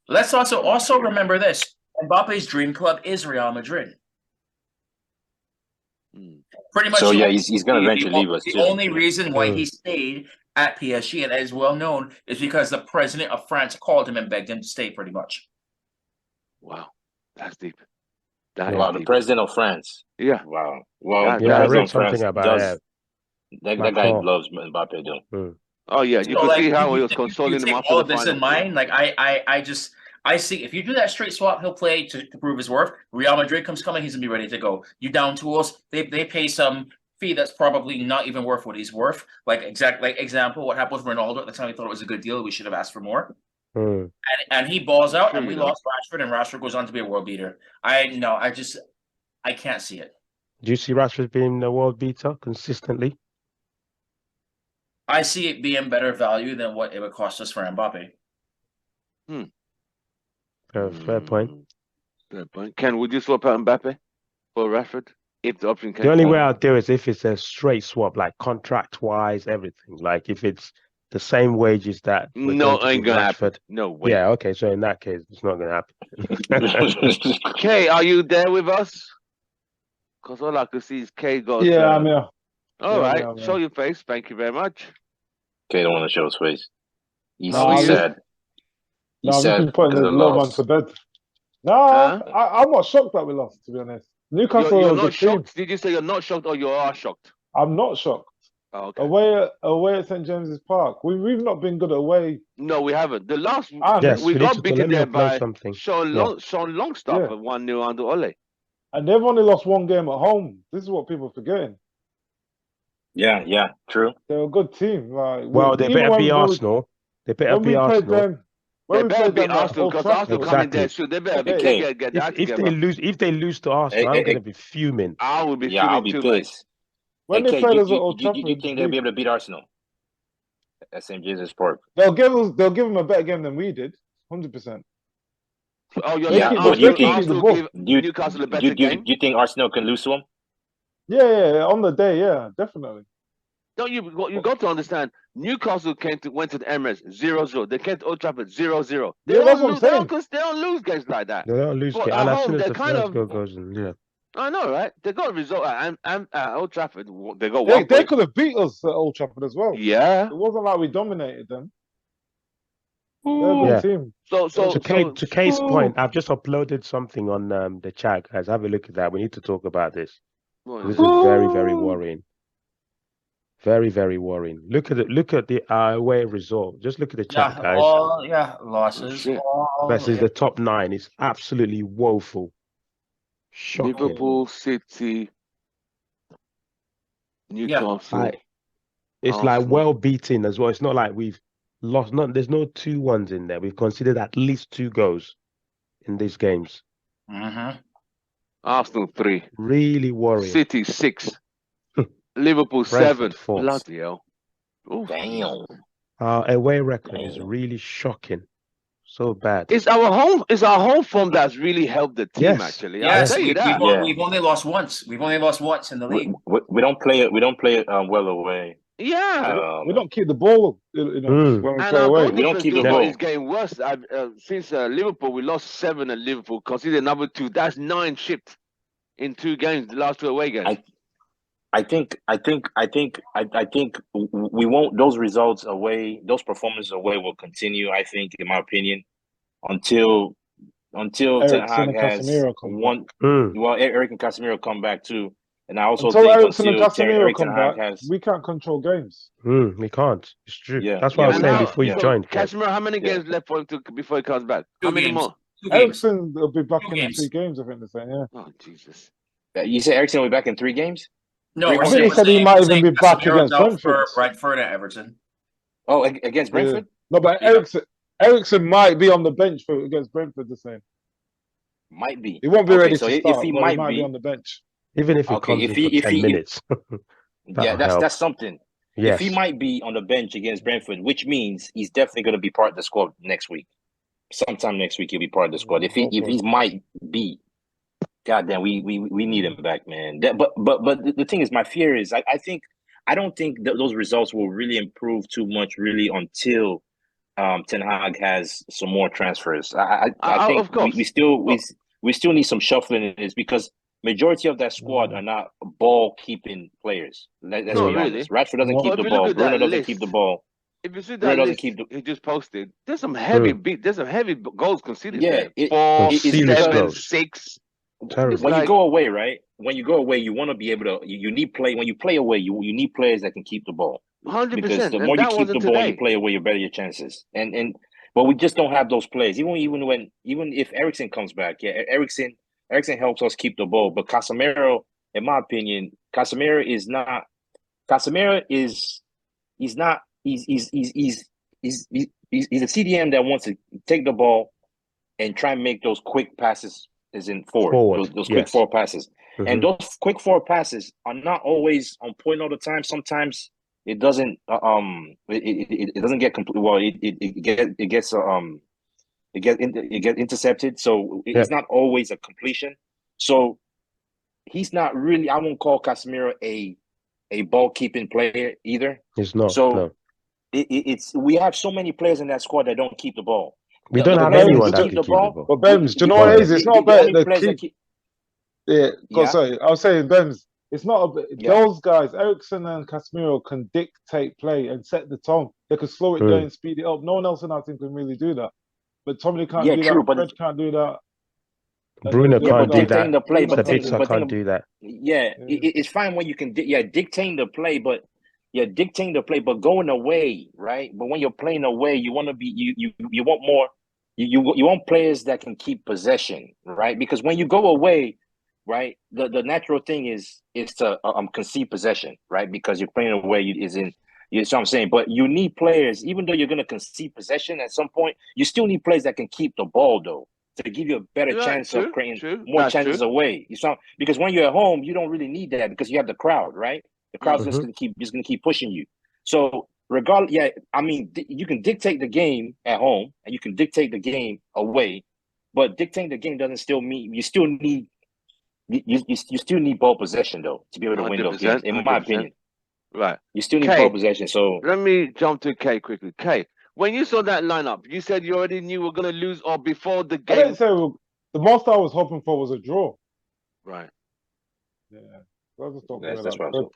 Let's also remember this: Mbappe's dream club is Real Madrid. Pretty much. So yeah, he's going to eventually leave us. The only reason why he stayed at PSG and is well known is because the president of France called him and begged him to stay. Pretty much. Wow, that's deep. The president of France. Yeah. Wow. Well, I read something about that. That guy loves Mbappe, though. Oh yeah, you can see how he was consoling him after all the of this final. in mind, like I see if you do that straight swap, he'll play to prove his worth. Real Madrid comes coming, he's gonna be ready to go. You down tools, they pay some fee that's probably not even worth what he's worth. Like example, what happened with Ronaldo at the time, he thought it was a good deal. We should have asked for more. And he balls out, and we lost Rashford, and Rashford goes on to be a world beater. I can't see it. Do you see Rashford being a world beater consistently? I see it being better value than what it would cost us for Mbappe. Fair point. Fair point. Ken, would you swap out Mbappe for Rashford if the option came? The only way I'll do is if it's a straight swap, like contract-wise, everything. Like if it's the same wages that no, ain't gonna happen. No way. Yeah, okay. So in that case, it's not gonna happen. Kay, are you there with us? Because all I can see is Kay got. Yeah, I'm here. All right, show your face. Thank you very much. Kay don't want to show his face. He's sad. I'm just putting the love on to bed. No, I'm not shocked that we lost. To be honest, Newcastle. You're not shocked. Did you say you're not shocked or you are shocked? I'm not shocked. Oh, okay. Away at St James's Park. We've not been good away. No, we haven't. The last Yes, we we need got to beaten let me there upload by something. Sean Longstaff Yeah. at 1-0 under Ole. And they've only lost one game at home. This is what people are forgetting. Yeah, true. They're a good team. Like, Well, they better be Arsenal. They better when be we played Arsenal. them, They when we better played beat them at Arsenal Old because Arsenal Trafford, coming there Exactly. too. They better Okay. get that If together. they lose to Arsenal, I'm gonna be fuming. I will be Yeah, I'll feeling be too, mate. pissed. when they AK, played you, us at Old you, Trafford, you think they'll be able to beat Arsenal at St. James's Park? they'll give them a better game than we did, 100%. Oh, you're They saying keep- but they you keep Arsenal the ball. give Do you, Newcastle a do, better you- do, you- game? do you think Arsenal can lose to them? Yeah, on the day, yeah, definitely. No, you got to understand. Newcastle went to the Emirates 0-0. They came to Old Trafford 0-0. Yeah, that's what I'm saying. They don't lose games like that. They don't lose But game. at And as home, soon as they're the kind first of. goal goes in, yeah. I know, right? They got a result at Old Trafford. They got They 1 point. could have beat us at Old Trafford as well. Yeah. It wasn't like we dominated them. They're a good Yeah. team. To Kay's point, I've just uploaded something on the chat, guys. Have a look at that. We need to talk about this. This is very, very worrying. Very, very worrying. Look at the away result. Just look at the chat, guys. Losses. Versus the top 9 is absolutely woeful. Shocking. Liverpool, City, Newcastle. It's like well beaten as well. It's not like we've lost. There's no 2-1s in there. We've conceded at least 2 goals in these games. Arsenal 3. Really worrying. City 6. Liverpool 7. 4. Bloody hell. Oof. Damn. Our away record is really shocking. So bad. It's our home form that's really helped the team, Yes. actually. Yes, I'll tell you that. we've only lost once. We've only lost once in the league. We don't play it. We don't play it well away. Yeah. We don't keep the ball, when we And play our away. We don't goalkeeper keep the still ball. is getting worse. Since Liverpool, we lost 7 at Liverpool, conceded another 2. That's 9 shipped in 2 games, the last 2 away games. I think we won't. Those results away, those performances away will continue. I think, in my opinion, until Ten Hag has one. Well, Eric and Casemiro come back too, and I also Until think Eriksen and until Casemiro Eric come Ten Hag back, has. we can't control games. We can't. It's true. Yeah. That's what I was And saying how- before you so joined. Casemiro, how many games left for him before he comes back? How many games. more? 2 games. Eriksen will be back 2 in games. 3 games, I think they're saying, yeah. Oh, Jesus. You said Eriksen will be back in 3 games. No, I we're think saying, he said he might even be back Casemiro's against out for Brentford. Brentford and Everton. Oh, against Brentford. No, but Yeah. Eriksen might be on the bench against Brentford the same. Might be. He won't be ready so to if start, he but might he might be be on the bench. Even if he Okay, comes if in he- for if 10 he- minutes. yeah, that's something. Yes. If he might be on the bench against Brentford, which means he's definitely going to be part of the squad next week. Sometime next week he'll be part of the squad. If he might be, goddamn, we need him back, man. But the thing is, my fear is, I don't think those results will really improve too much, really, until Ten Hag has some more transfers. I think of course. we still need some shuffling in this, because majority of that squad are not ball keeping players. Let's No, be really. honest. Rashford doesn't No. keep But the if you look ball. at Bruno that doesn't list, keep the ball. If you see Bruno that doesn't list keep the. he just posted, there's some heavy there's some heavy goals conceded Yeah, there. 4, serious 7, goals. 6. Terrible. When you go away, right? When you go away, you want to be able to. You need when you play away. You need players that can keep the ball. 100%. Because the And more you that keep the wasn't ball and you today. play away, the better your chances. But we just don't have those players. Even if Eriksen comes back, yeah, Eriksen helps us keep the ball. But Casemiro, in my opinion, Casemiro is not. Casemiro is. He's not. He's a CDM that wants to take the ball and try and make those quick passes, as in forward. Those quick forward passes. And those quick forward passes are not always on point all the time. Sometimes it doesn't it doesn't get complete. Well, it gets intercepted. So it's not always a completion. So he's not really. I won't call Casemiro a ball keeping player either. It's not. So No. it's we have so many players in that squad that don't keep the ball. We don't have players anyone that that keep can the keep the ball. ball. But Bems, do you know what it is? It's not about the keep. Yeah. Sorry. I was saying, Bems, it's not about those guys. Eriksen and Casemiro can dictate play and set the tone. They can slow it down and speed it up. No one else in our team can really do that. But Tommy can't do true, that. but Fred can't do that. Bruno can't do dictating that. the play, Sabitzer can't do that. It's fine when you can dictating the play, but you're dictating the play, but going away, right? But when you're playing away, you want to be you want more. You want players that can keep possession, right? Because when you go away, right, the natural thing is to concede possession, right? Because you're playing away, you see what I'm saying? But you need players, even though you're going to concede possession at some point, you still need players that can keep the ball, though, to give you a better chance of creating more chances away. Because when you're at home, you don't really need that because you have the crowd, right? The crowd's just going to keep pushing you. So regardless, yeah, I mean, you can dictate the game at home and you can dictate the game away, but dictating the game doesn't still mean you still need ball possession though to be able to win those games. In my opinion, right? You still need ball possession. So let me jump to K quickly. K, when you saw that lineup, you said you already knew we were gonna lose, or before the game. I didn't say the most I was hoping for was a draw. Right. Yeah. I just don't that's what I was.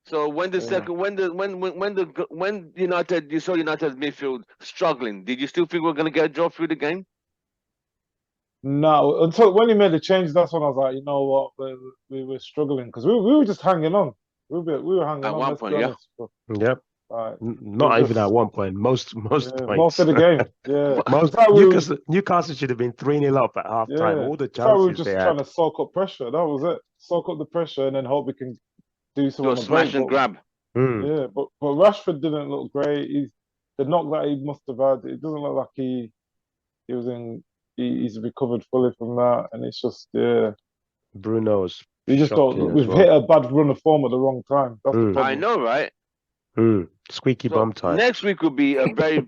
So when the second, when United, you saw United's midfield struggling, did you still think we were going to get a draw through the game? No, until when he made the change, that's when I was like, you know what, we were struggling because we were just hanging on. We were hanging at on. One point, yeah. Yep. Not even at one point. Most points. Most of the game. Yeah. Newcastle should have been 3-0 up at half time. All the chances we were just trying to soak up pressure. That was it. Soak up the pressure and then hope we can do something. Smash and grab. Yeah, but Rashford didn't look great. The knock that he must have had, it doesn't look like he was in. He's recovered fully from that, and it's just Bruno's. We just don't. We've hit a bad run of form at the wrong time. That's the problem. I know, right? Squeaky bum time. Next week will be very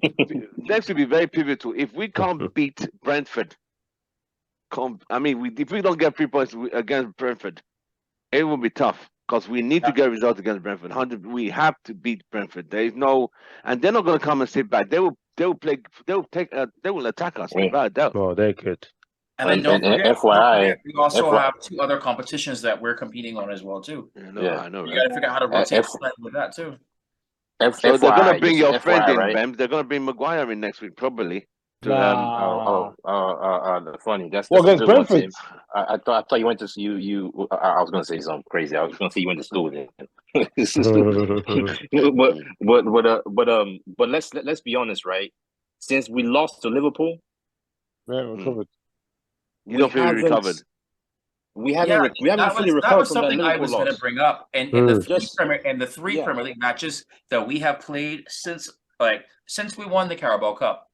pivotal. If we can't beat Brentford, if we don't get 3 points against Brentford, it will be tough because we need to get results against Brentford. We have to beat Brentford. There is no, and they're not going to come and sit back. They will attack us without doubt. Oh, they could. And then don't forget, we also have 2 other competitions that we're competing on as well too. I know. You got to figure out how to rotate with that too. So they're gonna bring your friend in, Bam. They're gonna bring Maguire in next week, probably. Funny. That's against Brentford. I thought you went to you. I was gonna say something crazy. I was gonna say you went to school with him. but let's be honest, right? Since we lost to Liverpool, we haven't recovered. You don't feel recovered. We haven't fully recovered. That was something I was going to bring up. And in the three Premier League matches that we have played since we won the Carabao Cup.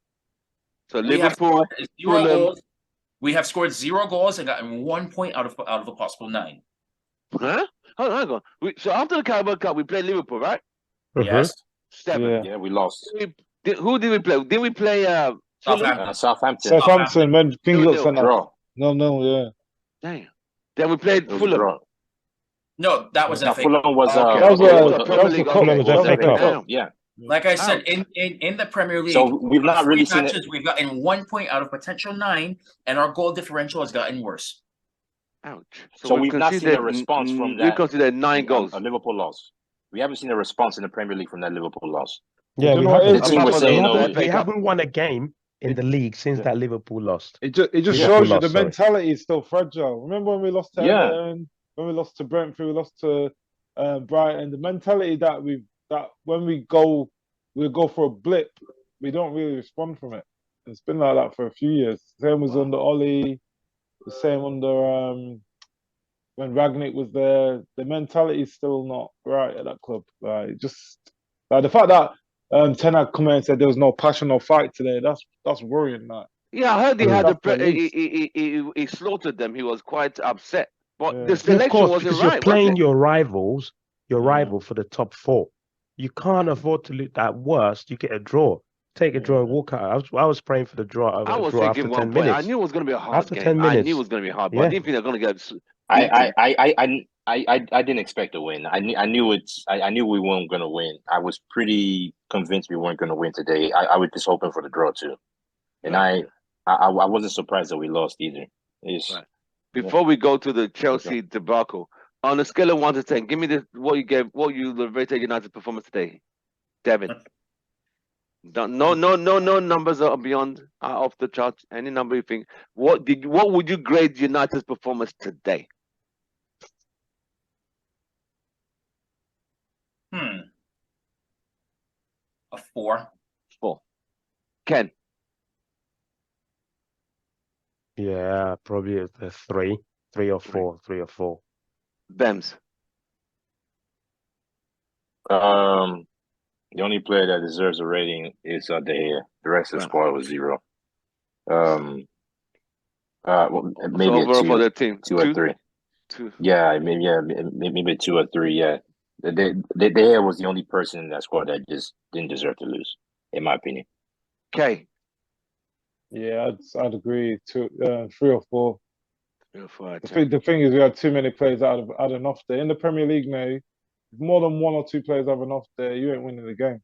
So Liverpool, we have scored 0 goals and gotten 1 point out of a possible 9. Huh? Hang on. So after the Carabao Cup, we played Liverpool, right? Yes. 7. Yeah, we lost. Who did we play? Did we play Southampton? Southampton when King got sent off. No, Damn. Then we played Fulham. No, that was FA. Fulham was FA Cup. Yeah. Like I said, in the Premier League, so we've not really seen matches, we've gotten 1 point out of potential 9, and our goal differential has gotten worse. Ouch. So we've not seen a response from that. We considered 9 goals. A Liverpool loss. We haven't seen a response in the Premier League from that Liverpool loss. Yeah, we haven't won a game in the league since that Liverpool lost. It just shows you the mentality is still fragile. Remember when we lost to Everton, when we lost to Brentford, we lost to Brighton. The mentality that when we go for a blip, we don't really respond from it. It's been like that for a few years. Same was under Ollie. The same under when Ragnick was there. The mentality is still not right at that club. The fact that Ten Hag come in and said there was no passion or fight today. That's worrying. Yeah, I heard he had he slaughtered them. He was quite upset. But the selection wasn't right. You're playing your rival for the top 4. You can't afford to lose. At worst, you get a draw. Take a draw and walk out. I was praying for the draw. I was thinking 1 minute. I knew it was going to be a hard game. 10 minutes. I knew it was going to be hard, but I didn't think they're going to get. I didn't expect a win. I knew we weren't going to win. I was pretty convinced we weren't going to win today. I was just hoping for the draw too, and I wasn't surprised that we lost either. Before we go to the Chelsea debacle, on a scale of 1 to 10, give me what you rated United's performance today, Devin. No numbers are beyond off the chart. Any number you think. What would you grade United's performance today? 4. 4. Ken. Yeah, probably a 3. 3 or 4. 3 or 4. Bems. The only player that deserves a rating is De Gea. The rest of the squad was 0. Well, maybe so overall a 2, for the team, 2 or 3. 2. Yeah, maybe 2 or 3. Yeah, De Gea was the only person in that squad that just didn't deserve to lose, in my opinion. Okay. Yeah, I'd agree. 2, 3 or 4. 3 or 4. The thing is, we had too many players out of an off day in the Premier League now. If more than 1 or 2 players have an off day, you ain't winning the game.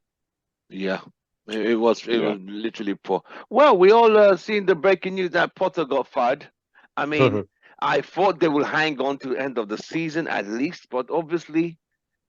Yeah. It was literally poor. Well, we all seen the breaking news that Potter got fired. I mean, I thought they will hang on to the end of the season at least, but obviously,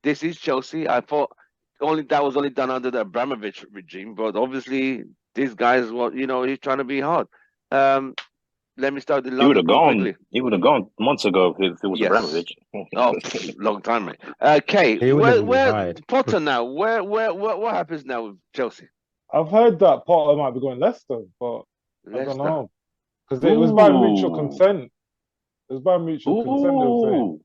this is Chelsea. I thought that was only done under the Abramovich regime, but obviously, these guys, he's trying to be hard. Let me start the London. He would have gone months ago if it was Abramovich. Long time, mate. Okay, where Potter now? What happens now with Chelsea? I've heard that Potter might be going Leicester, but I don't know because it was by mutual consent. It was by mutual consent.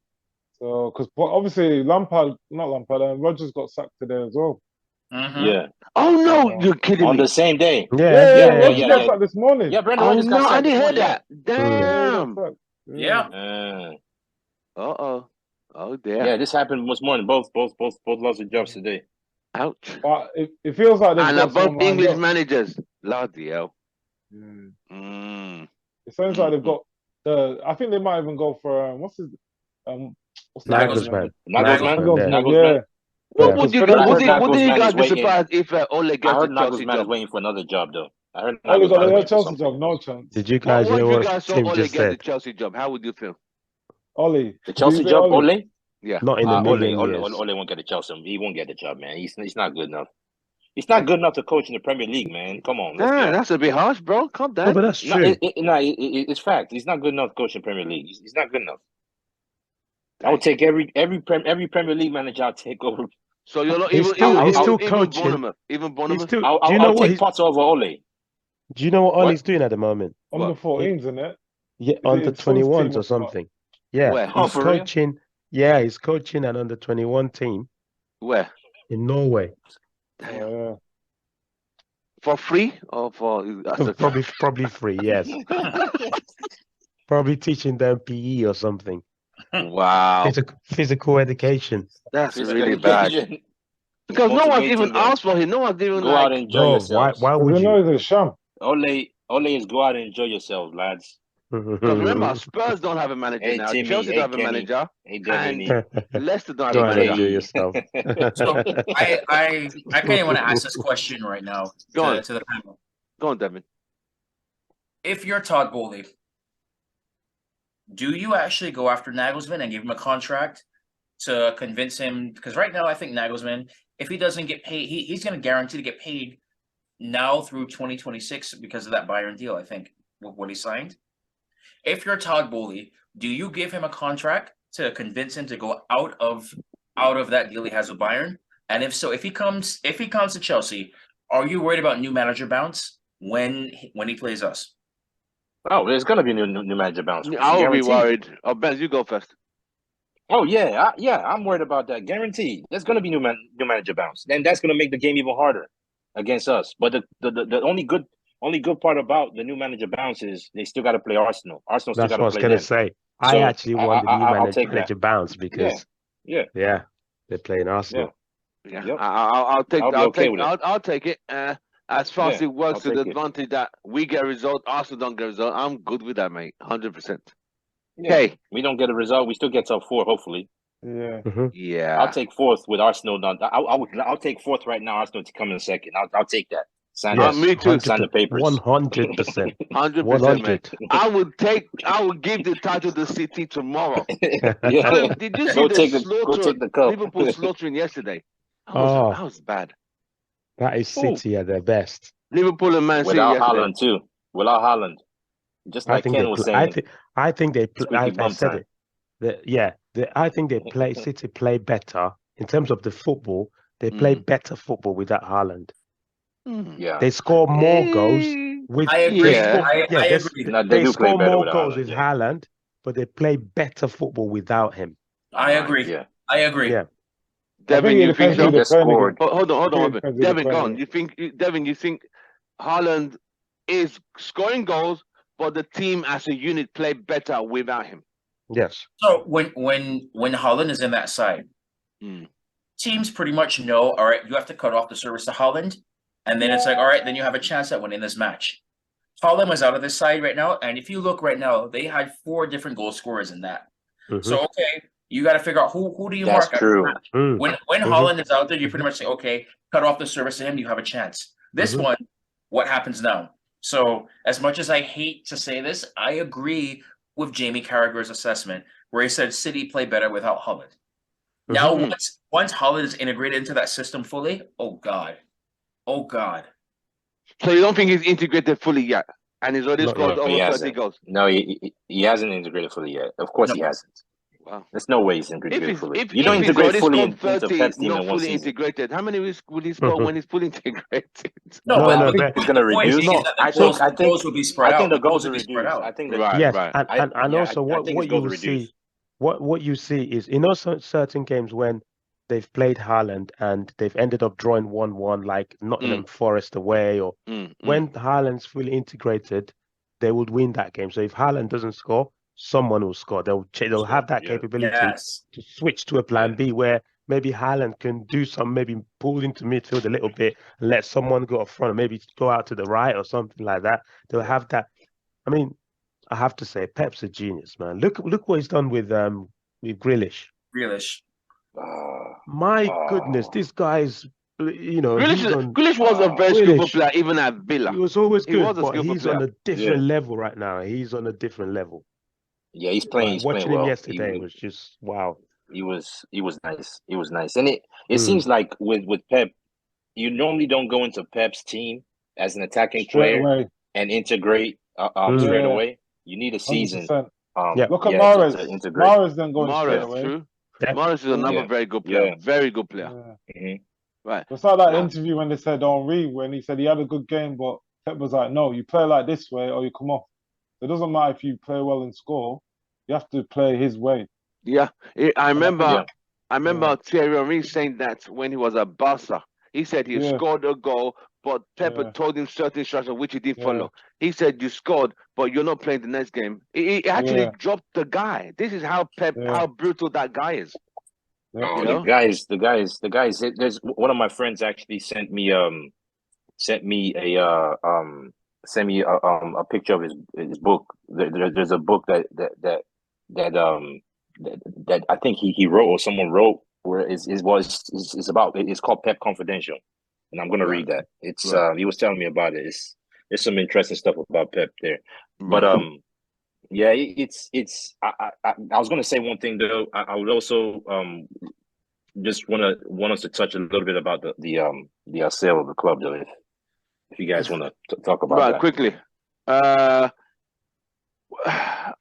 So, because obviously Rodgers got sacked today as well. Yeah. Oh no, you're kidding me! On the same day. Rodgers got sacked this morning. Yeah, Brendan Rodgers got sacked. I didn't hear that. Damn. Yeah. Oh dear. Yeah, this happened this morning. Both lost their jobs today. Ouch. But it feels like they've got both English managers. Bloody hell. It sounds like they've got I think they might even go for Nagelsmann. Yeah. What would you guys be surprised if Ole gets the Chelsea job? Is waiting for another job though. I heard Ole got the Chelsea job, no chance. Did you guys hear what Tim just said? The Chelsea job, how would you feel? Ole. The Chelsea job, Ole? Yeah. Not in a million years. Ole won't get the Chelsea. He won't get the job, man. He's not good enough. He's not good enough to coach in the Premier League, man. Come on. That's a bit harsh, bro. Calm down. No, but that's true. It's fact. He's not good enough to coach in the Premier League. He's not good enough. I would take every Premier League manager I'll take over. So you're not he's still coaching. Even Bournemouth. I'll take Potter over Ole. Do you know what Ole's doing at the moment? Under 14s, isn't it? Yeah, under 21s or something. Yeah, he's coaching. Yeah, he's coaching an under 21 team. Where? In Norway. Damn. For free or for probably free? Yes. Probably teaching them PE or something. Wow. Physical education. That's really bad. Because no one's even asked for him. No one's even go out and enjoy yourself. Why would you? Know the sham. Ole is go out and enjoy yourselves, lads. Because remember, Spurs don't have a manager now. Chelsea don't have a manager. And Leicester don't have a manager. Enjoy yourself. So I kind of want to ask this question right now to the panel. Go on, Devin. If you're Todd Bowley, do you actually go after Nagelsmann and give him a contract to convince him? Because right now, I think Nagelsmann, if he doesn't get paid, he's going to guarantee to get paid now through 2026 because of that Bayern deal, I think, with what he signed. If you're Todd Bowley, do you give him a contract to convince him to go out of that deal he has with Bayern? And if so, if he comes to Chelsea, are you worried about new manager bounce when he plays us? Oh, there's gonna be a new manager bounce. I will be worried. Oh, Ben, you go first. Oh yeah, I'm worried about that. Guaranteed. There's gonna be new manager bounce, and that's gonna make the game even harder against us. But the only good part about the new manager bounce is they still got to play Arsenal. Arsenal still got to play. That's what I was gonna say. I actually want the new manager bounce because they're playing Arsenal. Yeah, yep. I'll take it. As far as it works to the advantage that we get a result, Arsenal don't get a result, I'm good with that, mate. 100%. Okay. We don't get a result, we still get top 4, hopefully. Yeah. Yeah. I'll take 4th with Arsenal. I'll take 4th right now, Arsenal to come in second. I'll take that. Me too. Sign the papers. 100%. 100%, mate. I would give the title to City tomorrow. Did you see the Liverpool slaughtering yesterday? That was bad. That is City at their best. Liverpool and Man City without Haaland too. Without Haaland, just like Ken was saying. I think they. I said it. I think they play. City play better in terms of the football. They play better football without Haaland. Yeah, They score more goals with. I agree. They score, I yeah, agree. no, they they do play score better more with goals Haaland. with Yeah. Haaland, but they play better football without him. I agree. Yeah. I agree. Yeah. I think Devin, it you think depends who so? They they're just playing scored. against. Hold on, I think it hold on. depends who they're Devin, playing go on. against. Devin, you think Haaland is scoring goals, but the team as a unit play better without him? Yes. So when Holland is in that side, teams pretty much know, all right, you have to cut off the service to Holland, and then it's like, all right, then you have a chance at winning this match. Holland was out of this side right now, and if you look right now, they had 4 different goal scorers in that. So okay, you got to figure out who do you That's mark. true. When Holland is out there, you pretty much say, okay, cut off the service to him, you have a chance. This one, what happens now? So as much as I hate to say this, I agree with Jamie Carragher's assessment, where he said City play better without Holland. Now, once Holland is integrated into that system fully, oh God. So you don't think he's integrated fully yet, and he's already Not scored yet. over 30 goals? No, he hasn't integrated fully yet. Of course, he hasn't. Wow. There's no way he's integrated fully. If You don't he's integrate already fully scored into 30, Pep's team not in one fully season. integrated, how many will he score when he's fully integrated? No, It's going to reduce. I think goals will be spread out. I think the goals will will be spread reduce. out. I think Yes, right. and also I think what his you goals will reduce. see, what you see is certain games when they've played Haaland and they've ended up drawing 1-1, like Nottingham Forest away, or when Haaland's fully integrated, they would win that game. So if Haaland doesn't score, someone will score. They'll have that capability to switch to a plan B where maybe Haaland can do some, maybe pull into midfield a little bit, and let someone go up front, or maybe go out to the right or something like that. They'll have that. I mean, I have to say, Pep's a genius, man. Look what he's done with Grealish. My goodness, this guy's, Grealish was a very skillful player, even at Villa. He was always good, but skillful he's player. on a different level right now. He's on a different level. Yeah, he's playing. He's watching playing well. him yesterday was just wow. He was nice. He was nice, and it seems like with Pep, you normally don't go into Pep's team as an attacking player and integrate straight away. You need a season. Look at Mahrez. Mahrez then going straight away. True. Mahrez is another very good player. Very good player. Right. It's like that interview when they said Henry, when he said he had a good game, but Pep was like, no, you play like this way or you come off. It doesn't matter if you play well and score. You have to play his way. Yeah. I remember Thierry Henry saying that when he was at Barca. He said he scored a goal, but Pep told him certain instructions which he did follow. He said, you scored, but you're not playing the next game. He actually dropped the guy. This is how how brutal that guy is. The guys. There's one of my friends actually sent me a picture of his book. There's a book that I think he wrote or someone wrote where it's called Pep Confidential, and I'm gonna read that. It's he was telling me about it. There's some interesting stuff about Pep there, but yeah, it's I was gonna say one thing though. I would also just want us to touch a little bit about the sale of the club though, if you guys want to talk about that quickly. I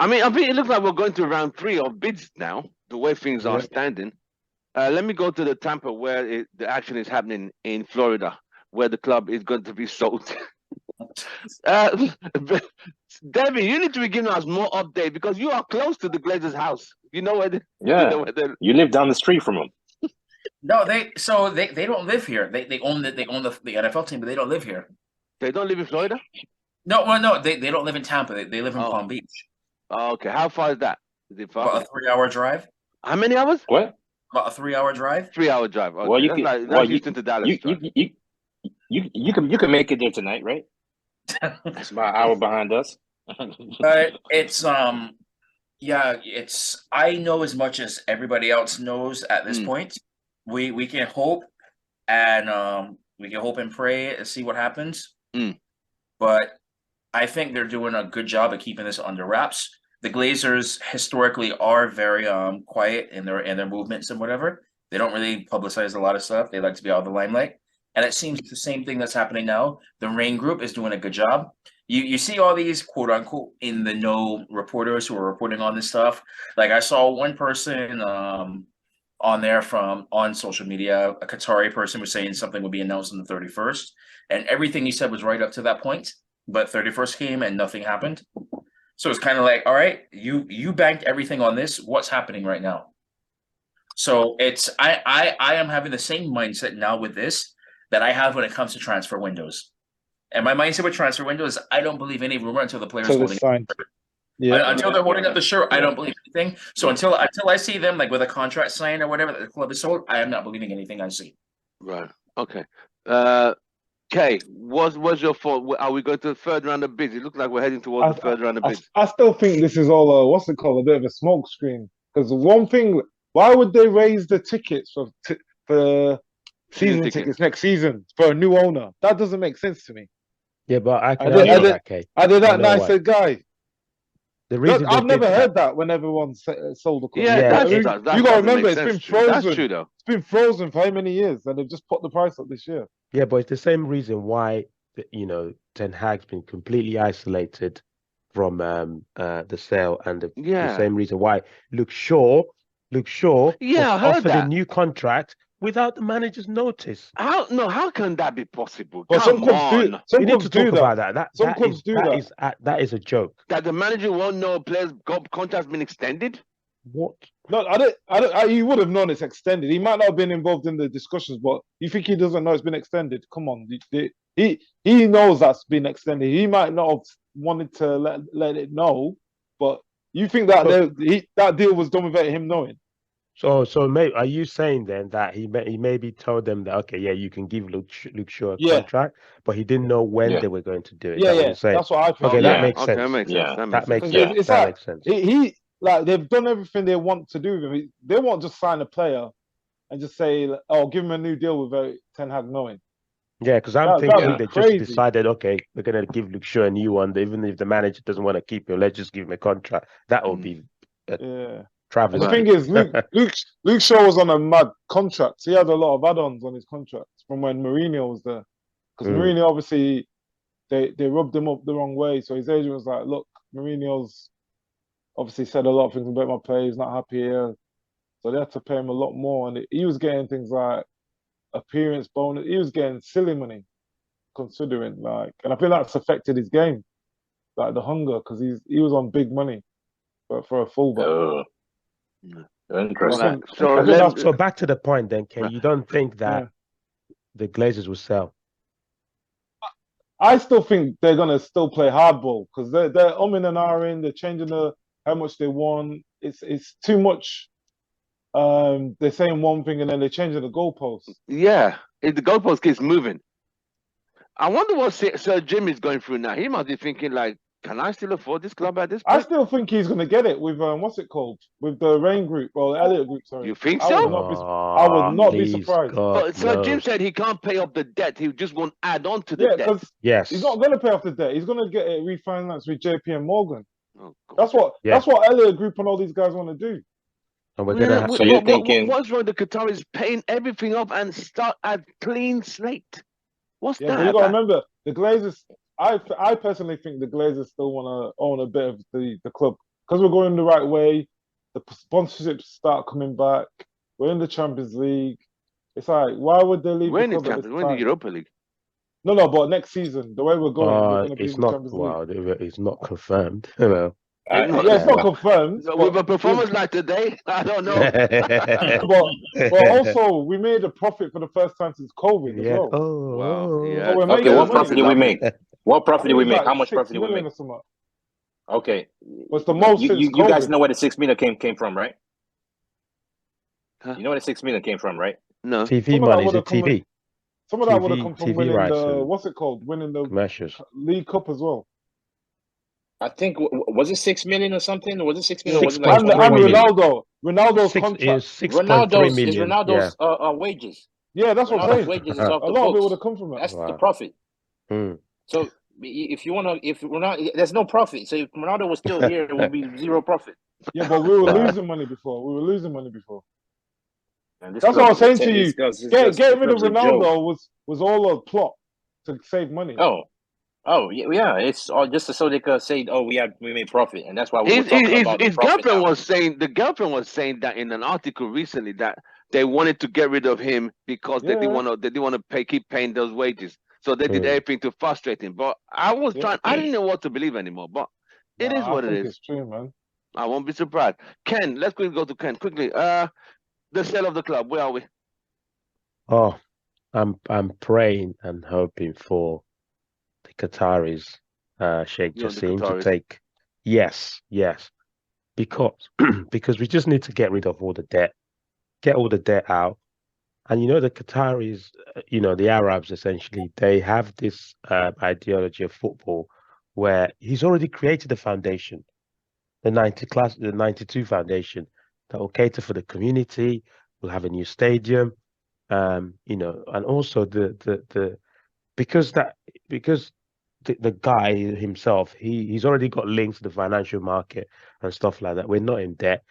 mean, I think it looks like we're going to round 3 of bids now, the way things are standing. Let me go to the Tampa where the action is happening in Florida, where the club is going to be sold. Debbie, you need to be giving us more update because you are close to the Glazers' house. You know where you live down the street from them. No, they don't live here. They own the NFL team, but they don't live here. They don't live in Florida? No, they don't live in Tampa. They live in Palm Beach. Oh, okay. How far is that? Is it far? About a 3-hour drive. How many hours? What? About a 3-hour drive. 3-hour drive. Okay. Well, that's Houston to Dallas. You can make it there tonight, right? It's about an hour behind us. But it's I know as much as everybody else knows at this point. We can hope and pray and see what happens. But I think they're doing a good job of keeping this under wraps. The Glazers historically are very quiet in their movements and whatever. They don't really publicize a lot of stuff. They like to be out of the limelight. And it seems the same thing that's happening now. The Rain Group is doing a good job. You see all these quote unquote in the know reporters who are reporting on this stuff. Like I saw one person on there on social media. A Qatari person was saying something would be announced on the 31st, and everything he said was right up to that point. But 31st came and nothing happened. So it's kind of like, all right, you banked everything on this. What's happening right now? So it's I am having the same mindset now with this that I have when it comes to transfer windows. And my mindset with transfer windows, I don't believe any rumor until the players holding signed. Yeah. Until they're holding up the shirt, I don't believe anything. So until I see them like with a contract signed or whatever that the club is sold, I am not believing anything I see. Right. Okay. Kay, what's your thought? Are we going to the third round of bids? It looks like we're heading towards the third round of bids. I still think this is all what's it called? A bit of a smoke screen. Because one thing, why would they raise the tickets for season tickets next season for a new owner? That doesn't make sense to me. Yeah, but I can answer that, Kay. I did that nicer guy. The reason I've never heard that when everyone sold the club. Yeah, you got to remember it's been frozen. That's true, though. It's been frozen for how many years, and they've just put the price up this year. Yeah, but it's the same reason why Ten Hag's been completely isolated from the sale, and the same reason why Luke Shaw was offered a new contract without the manager's notice. How can that be possible? Well, some clubs we need to talk about that. Some clubs do that. That is a joke. That the manager won't know a player's contract's been extended? What? No, you would have known it's extended. He might not have been involved in the discussions, but you think he doesn't know it's been extended? Come on, he knows that's been extended. He might not have wanted to let it know, but you think that that deal was done without him knowing? So, are you saying then that he maybe told them that, okay, yeah, you can give Luke Shaw a contract, but he didn't know when they were going to do it? That's what I think. Okay, that makes sense. Okay, that makes sense. That makes sense. He like they've done everything they want to do with him. They won't just sign a player and just say, "Oh, give him a new deal without Ten Hag knowing." Yeah, because I'm thinking they just decided, okay, we're going to give Luke Shaw a new one. Even if the manager doesn't want to keep him, let's just give him a contract. That would be traveling. The thing is, Luke Shaw was on a mad contract. He had a lot of add-ons on his contract from when Mourinho was there. Because Mourinho, obviously, they rubbed him up the wrong way. So his agent was like, look, Mourinho's obviously said a lot of things about my play. He's not happy here. So they had to pay him a lot more. And he was getting things like appearance bonus. He was getting silly money, considering, like, and I think that's affected his game, like the hunger, because he was on big money for a fullback. Interesting. So back to the point then, Kay, you don't think that the Glazers will sell? I still think they're gonna still play hardball because they're umming and ahhing. They're changing how much they want. It's too much. They're saying one thing and then they're changing the goalposts. Yeah, the goalpost keeps moving. I wonder what Sir Jim is going through now. He must be thinking like, can I still afford this club at this point? I still think he's going to get it with what's it called? With the Rain Group or the Elliott Group. Sorry, you think so? I would not be surprised. But Sir Jim said he can't pay off the debt. He just won't add on to the debt. Yes, he's not going to pay off the debt. He's going to get it refinanced with JP Morgan. Oh, that's what Elliott Group and all these guys want to do. And we're gonna so you're thinking what's wrong? The Qataris paying everything up and start a clean slate. What's that? But you got to remember the Glazers. I personally think the Glazers still want to own a bit of the club because we're going the right way. The sponsorships start coming back. We're in the Champions League. It's like, why would they leave? We're in the Champions. We're in the Europa League. No, but next season, the way we're going, it's not. Wow, it's not confirmed. It's not confirmed. With a performance like today, I don't know. but also, we made a profit for the first time since COVID as well. Oh, wow. Yeah. So okay, what profit did we make? What profit did we make? Like how much profit did we make? Okay. What's the most? You guys know where the 6 million came from, right? Huh? You know where the 6 million came from, right? No. TV money, is it TV? Some of that would have come from winning rights, what's it called? Winning the commercials. League Cup as well. I think was it 6 million or something? Or was it 6 million? And Ronaldo's contract. Is 6.3 million. Is Ronaldo's wages. Yeah, that's what I'm saying. Wages is off a the lot of it books. would have come from that. That's the profit. So if Ronaldo, there's no profit. So if Ronaldo was still here, it would be zero profit. Yeah, but we were losing money before. That's what I was saying to you. Getting rid of Ronaldo was all a plot to save money. Oh yeah, it's all just so they could say, "Oh, we made profit," and that's why his girlfriend was saying. The girlfriend was saying that in an article recently that they wanted to get rid of him because they didn't want to keep paying those wages. So they did everything to frustrate him. But I was trying. I didn't know what to believe anymore. But it is what it is. It's true, man. I won't be surprised. Ken, let's quickly go to Ken quickly. The sale of the club. Where are we? Oh, I'm praying and hoping for the Qataris, Sheikh Jassim, to take. Yes, because we just need to get rid of all the debt, get all the debt out. And the Qataris, the Arabs essentially, they have this ideology of football where he's already created a foundation, the 92 foundation that will cater for the community. We'll have a new stadium, and also because the guy himself, he's already got links to the financial market and stuff like that. We're not in debt.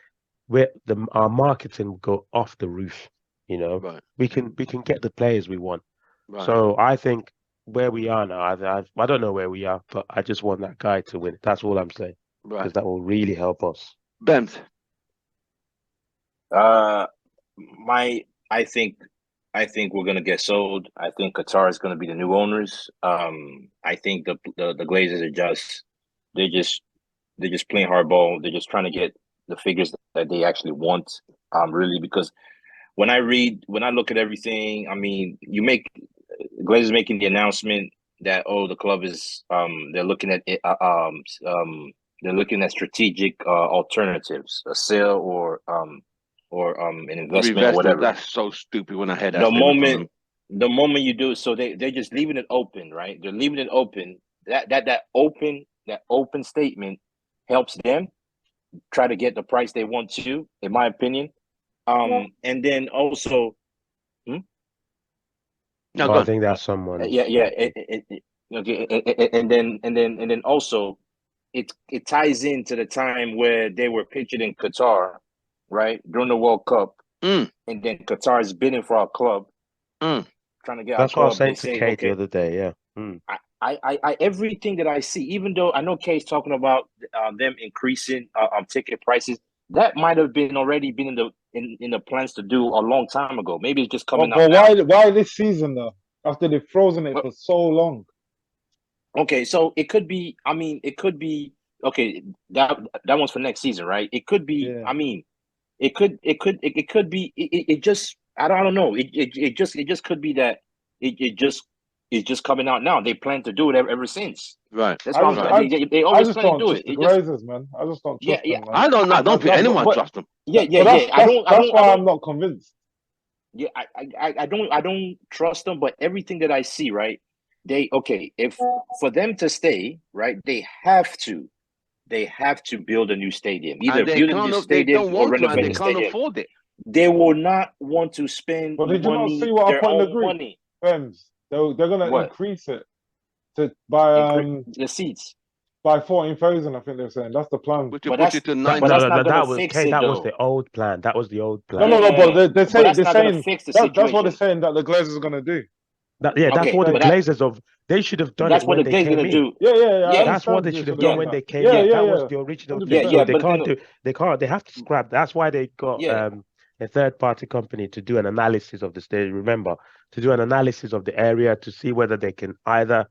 Our marketing will go off the roof. Right. We can get the players we want. Right. So I think where we are now, I don't know where we are, but I just want that guy to win. That's all I'm saying. Because that will really help us. Bems. I think we're gonna get sold. I think Qatar is gonna be the new owners. I think the Glazers they're just playing hardball. They're just trying to get the figures that they actually want. Really, because when I look at everything, I mean, Glazers making the announcement that the club is they're looking at strategic alternatives, a sale or an investment or whatever. That's so stupid when I heard that. The moment you do it, so they're just leaving it open, right? They're leaving it open. That open statement helps them try to get the price they want to, in my opinion. And then also, no, I think that's someone. Okay, and then also, it ties into the time where they were pictured in Qatar, right, during the World Cup, and then Qatar is bidding for our club, trying to get. That's our what club. I was saying to Kate the other day. Yeah. I everything that I see, even though I know Kate's talking about them increasing ticket prices, that might have been already been in the plans to do a long time ago. Maybe it's just coming out. But why this season though? After they've frozen it for so long. Okay, so it could be. I mean, it could be. Okay, that one's for next season, right? It could be. Yeah. I mean, it could be. It just. I don't know. It just could be that it's just coming out now. They plan to do it ever since. Right. That's why they always plan to do it. The Glazers, man. I just don't trust them. Man. I don't think anyone trusts them. That's why I'm not convinced. Yeah, I don't trust them, but everything that I see, right? If for them to stay, right, they have to build a new stadium. Either build a new stadium or renovate the stadium. They can't afford it. They will not want to spend. But did you not see what I put in the group? Money. Friends, they're gonna increase it by the seats. By 14,000, I think they're saying that's the plan. Which will put you to 9. That was the old plan. That was the old plan. No, but they're saying that's what they're saying that the Glazers are gonna do. That's what the Glazers they should have done. That's what the Glazers gonna do. Yeah. That's what they should have done when they came in. That was the original thing. So they can't do. They can't. They have to scrap. That's why they got a third-party company to do an analysis of the stadium. Remember, to do an analysis of the area to see whether they can either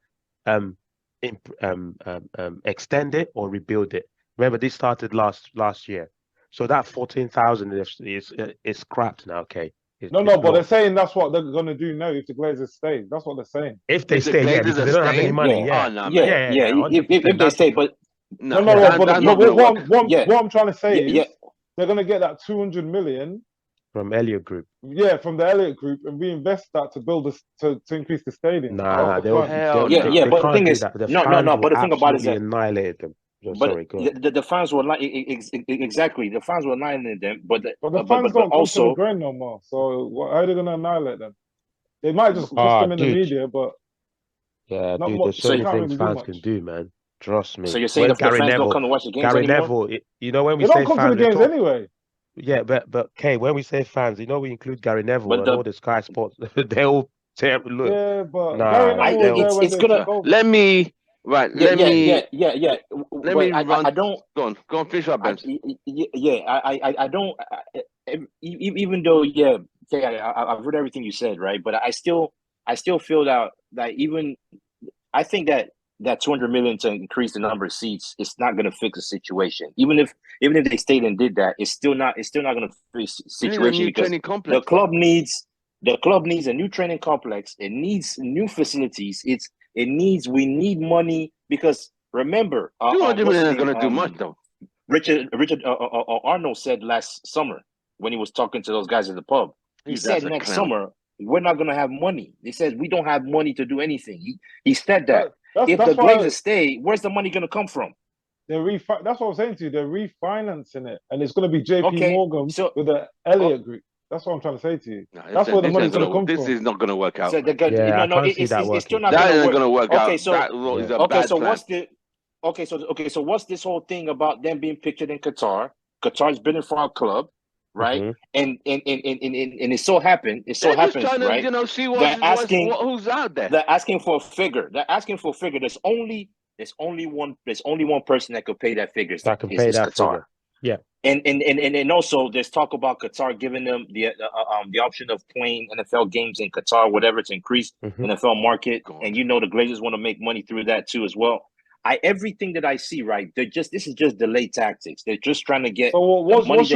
extend it or rebuild it. Remember, this started last year, so that 14,000 is scrapped now. Okay. But they're saying that's what they're gonna do now if the Glazers stay. That's what they're saying. If they stay, because they don't have any money. If they stay, but what I'm trying to say is they're gonna get that 200 million from Elliott Group. Yeah, from the Elliott Group, and reinvest that to build to increase the stadium. But the thing is, but the thing about it is that annihilate them. Sorry, the fans were like exactly. The fans were annihilating them, but the fans don't go to the ground no more. So how are they going to annihilate them? They might just push them in the media, but there's so many things fans can do, man. Trust me. So you're saying if the fans don't come to watch the games anymore? Neville, when we say fans, don't come to the games anyway. Yeah, but Kay, when we say fans, we include Gary Neville and all the Sky Sports. They all look. Yeah, but it's gonna. Let me. Right. Let me. Let me run. I don't. Go on. Finish up, Ben. I don't. Even though, I've heard everything you said, right? But I still feel that even I think that 200 million to increase the number of seats, it's not going to fix the situation. Even if they stayed and did that, it's still not going to fix the situation because the club needs a new training complex. It needs new facilities. We need money because remember, 200 million is going to do much though. Richard Arnold said last summer when he was talking to those guys at the pub, he said next summer we're not going to have money. He says we don't have money to do anything. He said that. If the Glazers stay, where's the money going to come from? That's what I'm saying to you. They're refinancing it, and it's going to be JP Morgan with the Elliott Group. That's what I'm trying to say to you. No, that's where the money's going to come from. This is not going to work out. So it's still not going to work out. Okay, so what's this whole thing about them being pictured in Qatar? Qatar's been for our club, right? And it so happened, right? To, see who's out there. They're asking for a figure. There's only one person that could pay that figure. That can pay that Qatar. Figure. Yeah. And also there's talk about Qatar giving them the option of playing NFL games in Qatar, whatever, to increase NFL market. And the Glazers want to make money through that too as well. Everything that I see, right? This is just delay tactics. They're just trying to get what's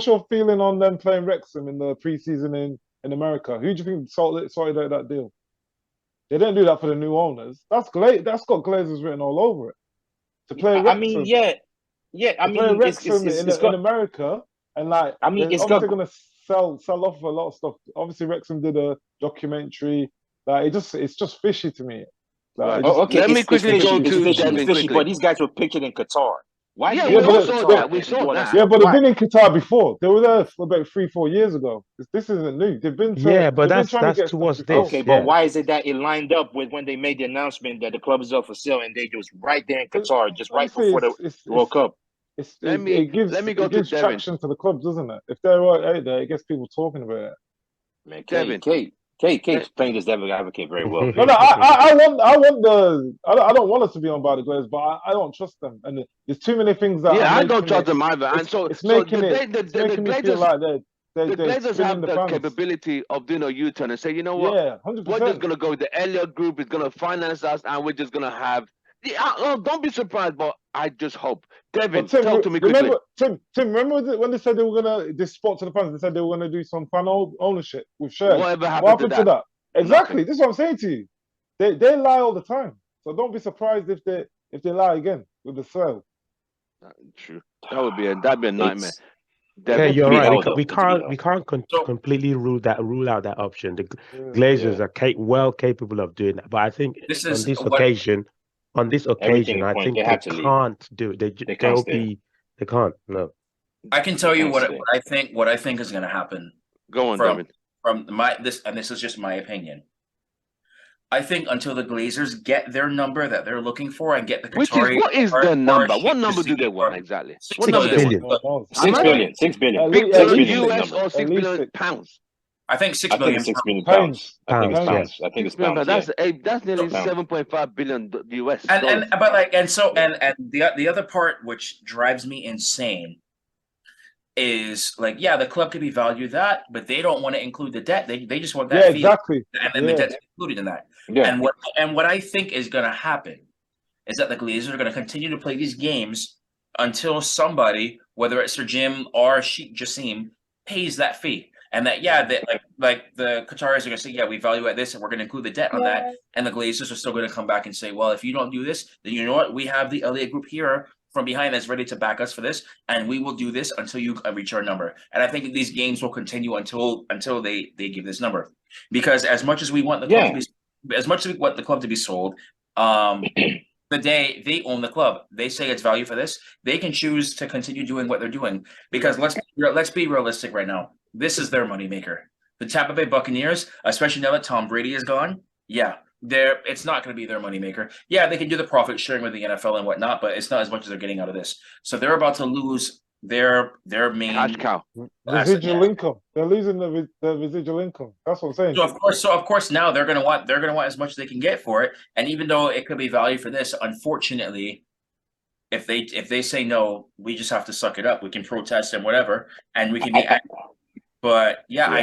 your feeling on them playing Wrexham in the preseason in America? Who do you think sorted out that deal? They didn't do that for the new owners. That's got Glazers written all over it. To play Wrexham. Wrexham in America, and it's obviously going to sell off a lot of stuff. Obviously, Wrexham did a documentary. It's just fishy to me. Let me quickly go to fishy, but these guys were pictured in Qatar. Why? Yeah, we saw that. Yeah, but they've been in Qatar before. They were there for about 3-4 years ago. This isn't new. They've been. But that's towards this. Okay, but why is it that it lined up with when they made the announcement that the club is up for sale and they was right there in Qatar, just right before the World Cup? It gives traction to the clubs, doesn't it? If they're right out there, it gets people talking about it. Man, Kate's playing this devil advocate very well. No, I don't want us to be on by the Glazers, but I don't trust them, and there's too many things that. Yeah, I don't trust them either, and so it's making me feel like the Glazers have the capability of doing a U-turn and say, you know what? Yeah, 100%. We're just gonna go. The Elliott Group is gonna finance us, and we're just gonna have. Don't be surprised, but I just hope. Devin, talk to me quickly. Tim, remember when they said they were gonna spot to the fans? They said they were gonna do some fan ownership with shares. What happened to that? Exactly. This is what I'm saying to you. They lie all the time, so don't be surprised if they lie again with the sale. True. That'd be a nightmare. Yeah, you're right. We can't completely rule out that option. The Glazers are well capable of doing that, but I think on this occasion, I think they can't do it. They can't. No. I can tell you what I think. What I think is going to happen. Go on, David. This is just my opinion. I think until the Glazers get their number that they're looking for and get the Qatari, what is the number? What number do they want exactly? 6 billion. 6 billion. 6 billion. Big US or 6 billion pounds? I think 6 billion. 6 million pounds. I think it's pounds. That's nearly 7.5 billion US. And the other part which drives me insane is the club could be valued that, but they don't want to include the debt. They just want that fee, exactly, and then the debt's included in that. Yeah. And what I think is going to happen is that the Glazers are going to continue to play these games until somebody, whether it's Sir Jim or Sheikh Jassim, pays that fee. And that, the Qataris are going to say, we value at this, and we're going to include the debt on that. And the Glazers are still going to come back and say, well, if you don't do this, then you know what? We have the Elliott Group here from behind that's ready to back us for this, and we will do this until you reach our number. And I think these games will continue until they give this number, because as much as we want the club to be, as much as we want the club to be sold, the day they own the club, they say it's value for this, they can choose to continue doing what they're doing. Because let's be realistic right now. This is their moneymaker. The Tampa Bay Buccaneers, especially now that Tom Brady is gone, it's not going to be their moneymaker. Yeah, they can do the profit sharing with the NFL and whatnot, but it's not as much as they're getting out of this. So they're about to lose their main cash cow. Residual income. They're losing the residual income. That's what I'm saying. So of course now they're gonna want as much as they can get for it. And even though it could be value for this, unfortunately, if they say no, we just have to suck it up. We can protest and whatever, and we can be. But yeah, Yeah.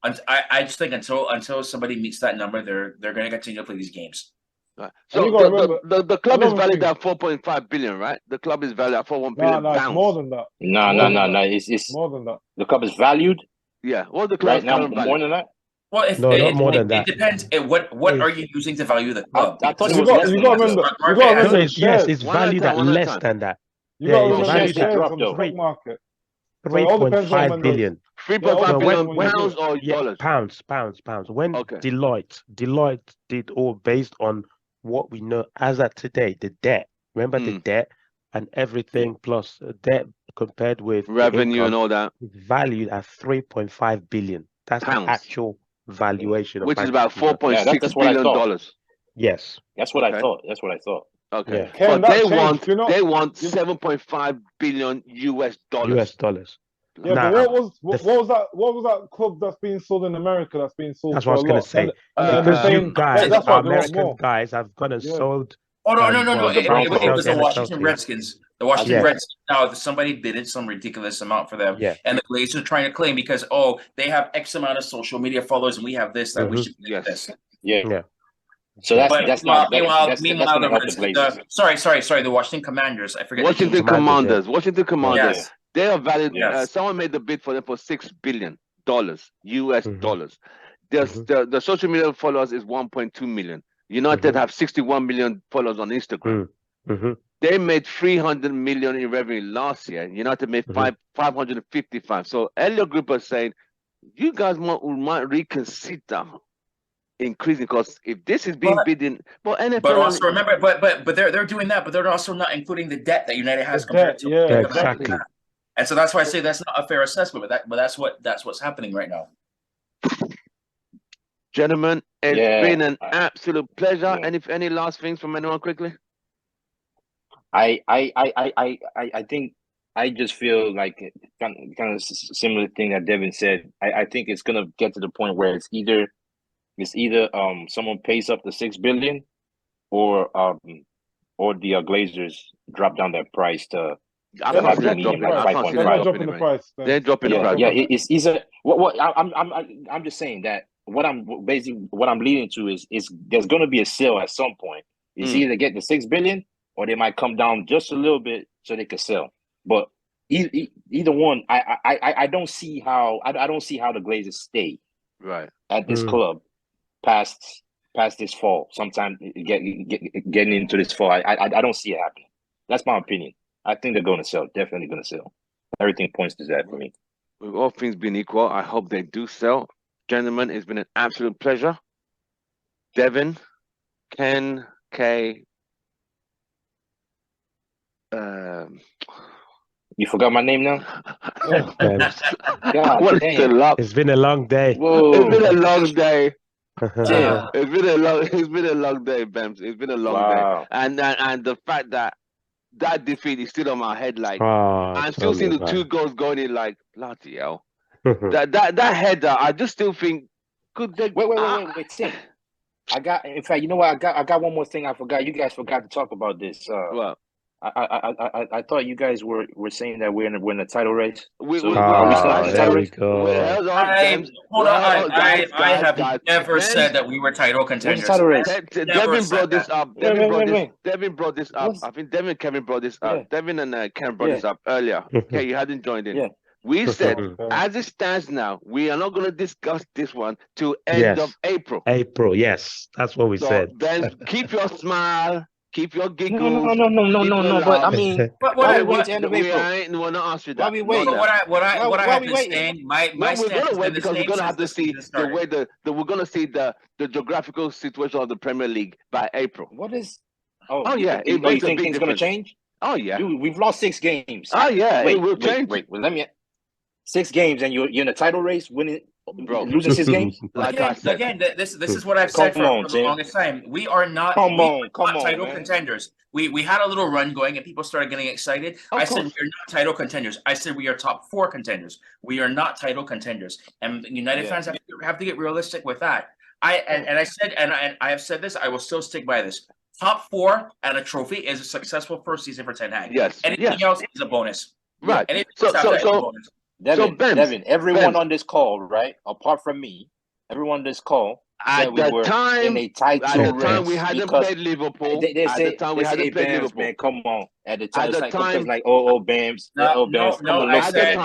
I just think until somebody meets that number, they're going to continue to play these games. Right. And So you gotta remember, the club is another valued thing. at 4.5 billion, right? The club is valued at 4.1 No, billion no, it's pounds. more than that. No. It's More than that. the club is valued Yeah. What's the right club's now current value? more than that. Well, if No, not more than it that. depends. What are you using to value the club? I thought it You was got less you than got to that. remember. Market You got to has- No, remember the it's, yes, shares. it's One at a valued time, at one at a less time. than that. You got to it's remember the valued shares at shares dropped, on the though. stock market. So it all depends on 3.5 when those. billion. 3.5 No, billion when you do pounds it. or Yeah, dollars? pounds. When Okay. Deloitte did all based on what we know as at today, the debt. Remember the debt and everything plus debt compared with the Revenue and income all that. is valued at 3.5 billion. That's Pounds. the actual valuation of Which is about Manchester United. 4.6 that's what I billion thought. dollars. Yes. That's what I Okay. thought. That's what I thought. Okay. Yeah. Ken, But that they changed, you know? they want 7.5 billion US dollars. US dollars. Yeah, Now, but what the was that club that's being sold in America that's being sold That's for what I was a gonna lot? say. And they're Because saying you guys, that's our why they want American more. guys, have gone and Yeah. sold. Oh no! Well, It tried to sell was the the NFL Washington team. Redskins. The Washington Yes. Redskins. Now somebody bidded some ridiculous amount for them, Yeah. and the Glazers are trying to claim because they have X amount of social media followers and we have this that we should get this. Yeah. Yeah. So Yeah. that's not Meanwhile, that's gonna help the Glazers. sorry, the Washington Commanders. I forget. Washington Commanders, Commanders. Washington Commanders. Yes. They are valued. Yes. Someone made the bid for them for $6 billion US Mhm. dollars. Mhm. The social media followers is 1.2 million. United have 61 million followers on Instagram. Mm-hmm. They made 300 million in revenue last year. United made 555. So Elliot Group is saying, you guys might reconsider increasing, because if this is being bidden, but NFL. But also remember, but they're doing that, but they're also not including the debt that United has compared to. Yeah, exactly. And so that's why I say that's not a fair assessment. But that's what's happening right now. Gentlemen, it's been an absolute pleasure. Yeah. Any last things from anyone quickly? I think I just feel like kind of similar thing that Devin said. I think it's gonna get to the point where it's either someone pays up the $6 billion, or the Glazers drop down that price to They're not have dropping medium the like price. 5.5. They're not dropping the price. They're dropping the price. Yeah, it's either I'm just saying that what I'm leading to is there's going to be a sale at some point. It's either get the $6 billion, or they might come down just a little bit so they can sell. But either one, I don't see how the Glazers stay right at this club past this fall. Sometime getting into this fall, I don't see it happening. That's my opinion. I think they're going to sell. Definitely going to sell. Everything points to that for me. With all things being equal, I hope they do sell. Gentlemen, it's been an absolute pleasure. Devin, Ken, Kay. You forgot my name now? God, it's been a long day. Whoa. It's been a long day. Damn. It's been a long day, Bems. It's been a long day. And the fact that defeat is still on my head, like I'm still seeing the 2 goals going in, like bloody hell. that header, I just still think could they wait, Tim. In fact, you know what? I got one more thing I forgot. You guys forgot to talk about this. What? I thought you guys were saying that we're in the title race. Are we still in the title race? Hold on. I have never said that we were title contenders. Devin brought this up. Devin brought this up. What? I think Devin and Kevin brought this up. Yeah. Devin and Karen brought this up earlier. Okay, you hadn't joined in. Yeah. We said, as it stands now, we are not going to discuss this one till end of April. April, yes, that's what we said. Then keep your smile. Keep your giggles. No. But I mean, why we wait to end of April? We're not answering that. Why we wait? What I have been saying, my we're stance gonna wait is the because we're same gonna have to since see the the season way started. we're gonna see the geographical situation of the Premier League by April. What is? Yeah, you think things gonna change? Oh yeah, dude, we've lost 6 games. Oh yeah, wait, it will change. Wait, let me. 6 games and you're in a title race, winning, losing 6 games. Again, this is what I've said for the longest time. We are not title contenders. We had a little run going and people started getting excited. I said we are not title contenders. I said we are top 4 contenders. We are not title contenders. And United fans have to get realistic with that. I have said this. I will still stick by this. Top 4 and a trophy is a successful first season for Ten Hag. Yes. Anything else is a bonus. Right. Devin, everyone on this call, right? Apart from me, everyone on this call said we were in a title race. We hadn't played Liverpool. At the time, we hadn't played Liverpool. Man, come on. At the time, it's like, oh, Bams. I said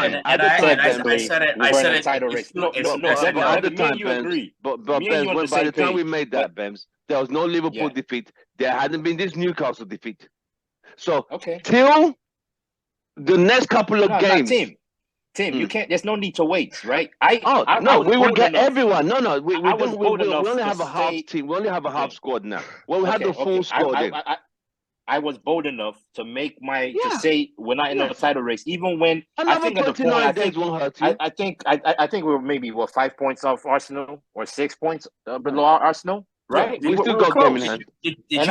it. I said it. Title race. No, at the time, you agree. But by the time we made that, Bams, there was no Liverpool defeat. There hadn't been this Newcastle defeat. So till the next couple of games. Tim, you can't. There's no need to wait, right? We will get everyone. No, we only have a half team. We only have a half squad now. Well, we have the full squad. I was bold enough to make to say we're not in the title race, even when I think at the point I think we're maybe 5 points off Arsenal or 6 points below Arsenal. Right, we still got game in hand. Did you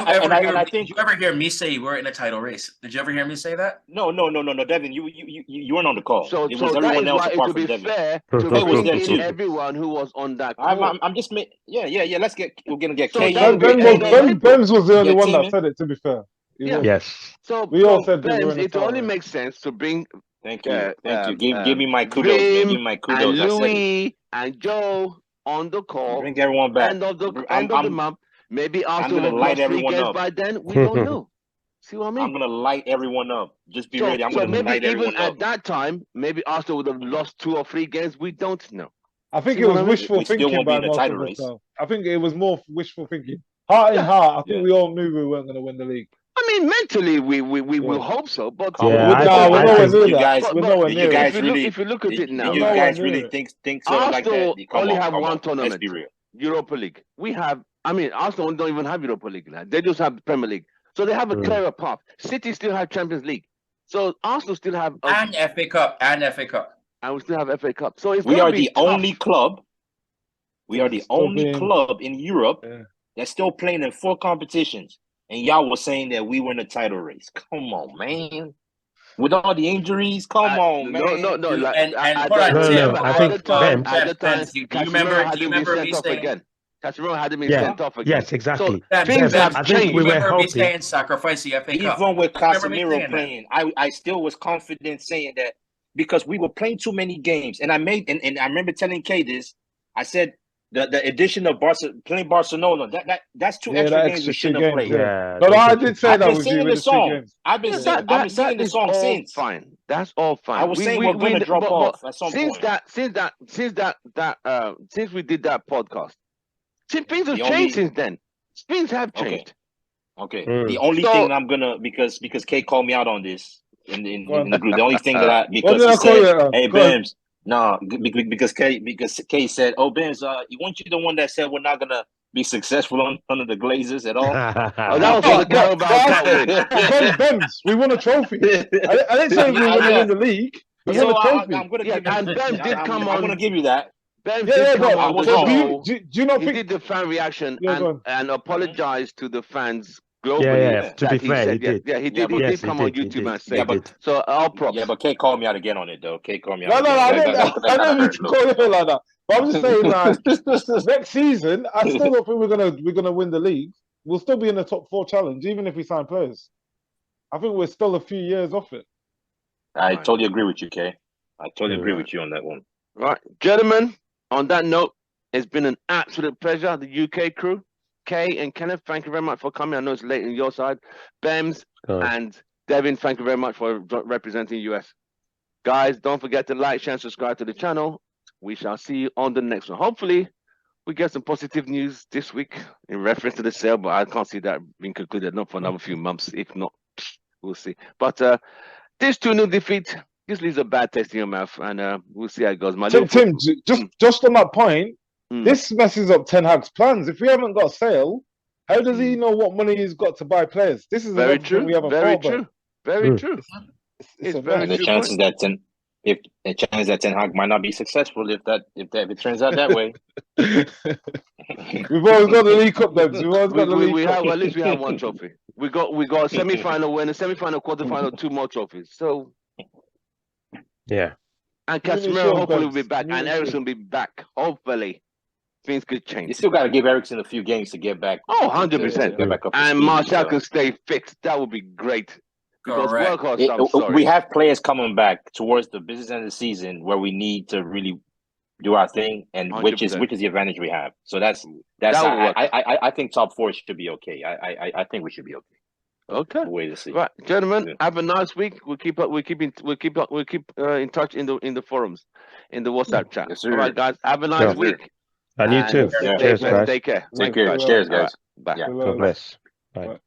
ever hear me say we're in a title race? Did you ever hear me say that? No, Devin, you weren't on the call. So it was everyone else apart from Devin. Fair to everyone who was on that call. I'm just we're gonna get Benz was the only one that said it. To be fair, yes. So we all said it only makes sense to bring. Thank you. Give me my kudos. Give me my kudos. And Louis and Joe on the call. Bring everyone back. End of the month. Maybe Arsenal will light everyone up by then. We don't know. See what I mean? I'm gonna light everyone up. Just be ready. I'm gonna light everyone up. At that time, maybe Arsenal would have lost 2 or 3 games. We don't know. I think it was wishful thinking by most of us. I think it was more wishful thinking. Heart in heart, I think we all knew we weren't going to win the league. I mean, mentally, we will hope so, but we're nowhere near that. If you look at it now, you guys really think so like that? Only have one tournament. Let's be real. Europa League. We have. I mean, Arsenal don't even have Europa League now. They just have the Premier League, so they have a clearer path. City still have Champions League, so Arsenal still have and FA Cup and we still have FA Cup. So we are the only club. We are the only club in Europe that's still playing in 4 competitions. And y'all were saying that we were in a title race. Come on, man. With all the injuries, come on, man. No. I think at the time, do you remember me saying? Casemiro had been sent off again. Yes, exactly. So things have changed. We were hoping. Sacrifice the FA Cup. Even with Casemiro playing, I still was confident saying that because we were playing too many games. And I remember telling Kay this. I said the addition of playing Barcelona, that's 2 extra games we shouldn't have played. Yeah. No, I did say that with you. I've been singing the song since. Fine. That's all fine. I was saying we're going to drop off at some point. Since we did that podcast, things have changed since then. Things have changed. Okay. The only thing I'm gonna because Kay called me out on this in the group. The only thing that he said, "Hey, Bams." No, because Kay said, "Oh, Benz, weren't you the one that said we're not gonna be successful under the Glazers at all?" That was on the Carabao. Benz, we won a trophy. I didn't say we were going to win the league. We won a trophy. I'm going to give you that. Ben did come on the show. Do you not he did the fan reaction and apologized to the fans globally. Yeah. To be fair, he did. Yeah, he did. He did come on YouTube and say it. So all props. Yeah, but Kay called me out again on it, though. Kay called me out. No, I don't need to call you like that. But I'm just saying, like, next season, I still don't think we're gonna win the league. We'll still be in the top 4 challenge, even if we sign players. I think we're still a few years off it. I totally agree with you, Kay. I totally agree with you on that one. Right, gentlemen. On that note, it's been an absolute pleasure. The UK crew, Kay and Kenneth, thank you very much for coming. I know it's late on your side. Bems and Devin, thank you very much for representing US. Guys, don't forget to like, share, and subscribe to the channel. We shall see you on the next one. Hopefully, we get some positive news this week in reference to the sale, but I can't see that being concluded not for another few months. If not, we'll see. But this 2-0 defeat, this leaves a bad taste in your mouth, and we'll see how it goes. Tim, just on that point, this messes up Ten Hag's plans. If we haven't got a sale, how does he know what money he's got to buy players? This is very true. We haven't very true. Very true. It's very the chances that Ten Hag might not be successful if it turns out that way. We've always got the League Cup, then. We've always got the League Cup. At least we have one trophy. We got a semi-final win, a semi-final, quarter-final, 2 more trophies. So. Yeah. And Casemiro hopefully will be back, and Eriksen will be back. Hopefully, things could change. You still got to give Eriksen a few games to get back. Oh, 100%. And Martial can stay fixed. That would be great. Because Correct. workhorse, I'm sorry. We have players coming back towards the business end of the season where we need to really do our thing, and which is 100%. the advantage we have. So that's That will work. I think top 4 should be okay. I think we should be okay. Okay. Wait to see. Right, gentlemen. Yeah. Have a nice week. We'll keep in touch in the forums, in the WhatsApp chat. Yes, sir. All right, guys. Have a nice Sure. week. And you too. Yeah. Cheers, guys. Take care. Take care. Cheers, guys. Bye. Yeah. God bless. Bye. Bye.